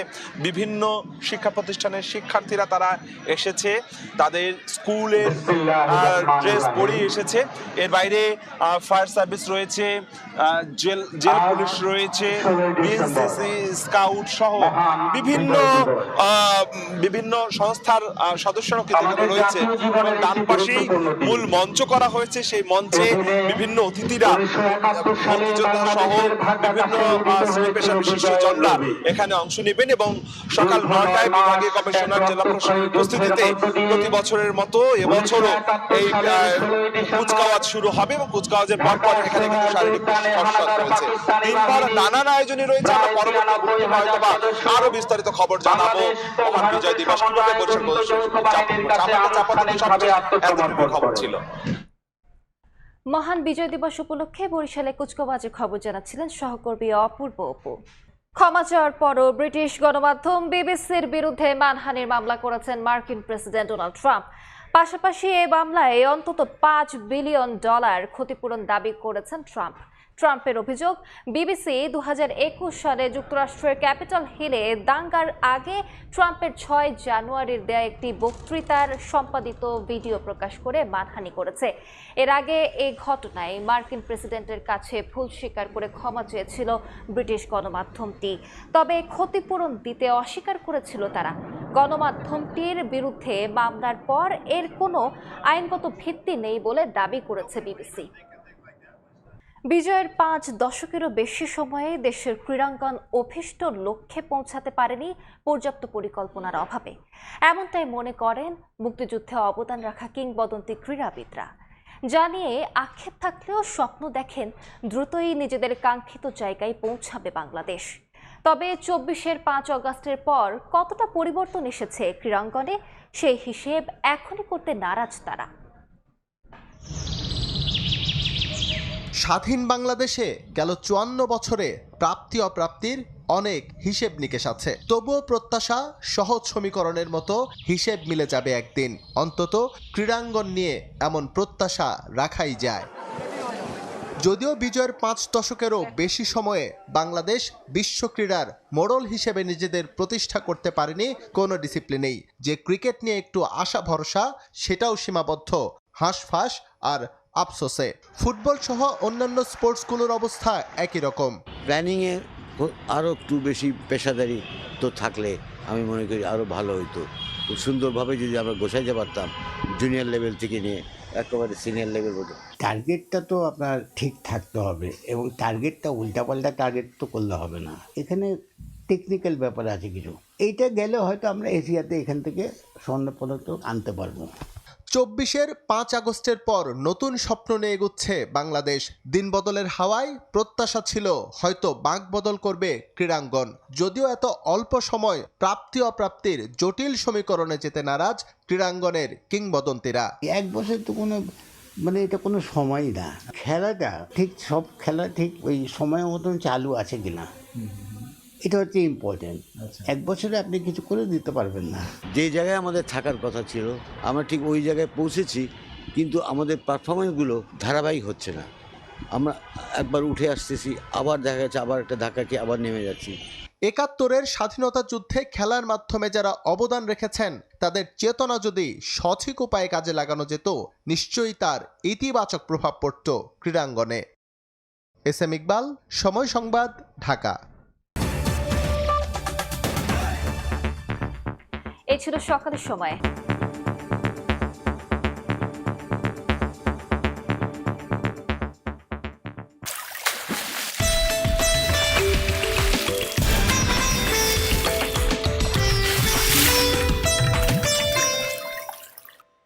বিভিন্ন শিক্ষা প্রতিষ্ঠানের শিক্ষার্থীরা তারা এসেছে, তাদের স্কুলের ড্রেস পরিয়ে এসেছে। এর বাইরে ফায়ার সার্ভিস রয়েছে, জেল পুলিশ রয়েছে, বিএনসিসি, স্কাউট সহ বিভিন্ন সংস্থার সদস্যরা কিন্তু এখানে রয়েছে। ডান পাশেই মূল মঞ্চ করা হয়েছে। সেই মঞ্চে বিভিন্ন অতিথিরা, মুক্তিযোদ্ধা সহ বিভিন্ন শ্রেণী পেশা বিশিষ্টজনরা এখানে অংশ নেবেন এবং সকাল 9টায় বিভাগীয় কমিশনার, জেলা প্রশাসনের উপস্থিতিতে প্রতি বছরের মতো এবছরও এই কুচকাওয়াজ শুরু হবে এবং কুচকাওয়াজের পর এখানে কিন্তু শারীরিক কসরত রয়েছে। তিনবার নানান আয়োজনই রয়েছে। আমরা পরবর্তী হয়তোবা আরো বিস্তারিত খবর জানাবো। মহান বিজয় দিবস কিভাবে খবর ছিল। মহান বিজয় দিবস উপলক্ষে বরিশালে কুচকাওয়াজের খবর জানাচ্ছিলেন সহকর্মী অপূর্ব অপু। ক্ষমা চাওয়ার পরও ব্রিটিশ গণমাধ্যম বিবিসির বিরুদ্ধে মানহানির মামলা করেছেন মার্কিন প্রেসিডেন্ট ডোনাল্ড ট্রাম্প। পাশাপাশি এই মামলায় অন্তত $5 বিলিয়ন ক্ষতিপূরণ দাবি করেছেন ট্রাম্প। ট্রাম্পের অভিযোগ, বিবিসি 2021 সালে যুক্তরাষ্ট্রের ক্যাপিটল হিলে দাঙ্গার আগে ট্রাম্পের 6 জানুয়ারির দেয়া একটি বক্তৃতার সম্পাদিত ভিডিও প্রকাশ করে মানহানি করেছে। এর আগে এই ঘটনায় মার্কিন প্রেসিডেন্টের কাছে ভুল স্বীকার করে ক্ষমা চেয়েছিল ব্রিটিশ গণমাধ্যমটি। তবে ক্ষতিপূরণ দিতে অস্বীকার করেছিল তারা। গণমাধ্যমটির বিরুদ্ধে মামলার পর এর কোনো আইনগত ভিত্তি নেই বলে দাবি করেছে বিবিসি। বিজয়ের 5 দশকেরও বেশি সময়ে দেশের ক্রীড়াঙ্গন অভীষ্ট লক্ষ্যে পৌঁছাতে পারেনি পর্যাপ্ত পরিকল্পনার অভাবে। এমনটাই মনে করেন মুক্তিযুদ্ধে অবদান রাখা কিংবদন্তি ক্রীড়াবিদরা। যা নিয়ে আক্ষেপ থাকলেও স্বপ্ন দেখেন দ্রুতই নিজেদের কাঙ্ক্ষিত জায়গায় পৌঁছাবে বাংলাদেশ। তবে 24-এর 5 অগাস্টের পর কতটা পরিবর্তন এসেছে ক্রীড়াঙ্গনে, সেই হিসেব এখনই করতে নারাজ তারা। স্বাধীন বাংলাদেশে গেল 54 বছরে প্রাপ্তি অপ্রাপ্তির অনেক হিসেব নিকেশ আছে। তবুও প্রত্যাশা সহজ সমীকরণের মতো হিসেব মিলে যাবে একদিন। অন্তত ক্রীড়াঙ্গন নিয়ে এমন প্রত্যাশা রাখাই যায়। যদিও বিজয়ের 5 দশকেরও বেশি সময়ে বাংলাদেশ বিশ্ব ক্রীড়ার মোড়ল হিসেবে নিজেদের প্রতিষ্ঠা করতে পারেনি কোনো ডিসিপ্লিনেই। যে ক্রিকেট নিয়ে একটু আশা ভরসা, সেটাও সীমাবদ্ধ হাঁসফাঁস আর আফসোসে। ফুটবল সহ অন্যান্য স্পোর্টসগুলোর অবস্থা একই রকম। প্ল্যানিংয়ে আরও একটু বেশি পেশাদারি তো থাকলে আমি মনে করি আরও ভালো হইতো। খুব সুন্দরভাবে যদি আমরা গোছাইতে পারতাম, জুনিয়র লেভেল থেকে নিয়ে একেবারে সিনিয়র লেভেল পর্যন্ত। টার্গেটটা তো আপনার ঠিক থাকতে হবে এবং টার্গেটটা উল্টাপাল্টা টার্গেট তো করলে হবে না। এখানে টেকনিক্যাল ব্যাপার আছে কিছু। এইটা গেলে হয়তো আমরা এশিয়াতে এখান থেকে স্বর্ণপদক আনতে পারবো। 24-এর 5 আগস্টের পর নতুন স্বপ্ন নিয়ে এগুচ্ছে বাংলাদেশ। দিন বদলের হাওয়ায় প্রত্যাশা ছিল হয়তো বাঁক বদল করবে ক্রীড়াঙ্গন। যদিও এত অল্প সময় প্রাপ্তি অপ্রাপ্তির জটিল সমীকরণে যেতে নারাজ ক্রীড়াঙ্গনের কিংবদন্তিরা। 1 বছর তো কোনো এটা কোনো সময়ই না। খেলাটা ঠিক, সব খেলা ঠিক ওই সময় মতন চালু আছে কিনা, এটা হচ্ছে ইম্পর্টেন্ট। 1 বছরে আপনি কিছু করে দিতে পারবেন না। যে জায়গায় আমাদের থাকার কথা ছিল আমরা ঠিক ওই জায়গায় পৌঁছেছি, কিন্তু আমাদের পারফরমেন্সগুলো ধারাবাহিক হচ্ছে না। আমরা একবার উঠে আসতেছি, আবার দেখা যাচ্ছে আবার একটা ধাক্কা খেয়ে আবার নেমে যাচ্ছি। একাত্তরের স্বাধীনতা যুদ্ধে খেলার মাধ্যমে যারা অবদান রেখেছেন তাদের চেতনা যদি সঠিক উপায়ে কাজে লাগানো যেত নিশ্চয়ই তার ইতিবাচক প্রভাব পড়ত ক্রীড়াঙ্গনে। এস এম ইকবাল, সময় সংবাদ, ঢাকা। এই ছিল সকালের সময়।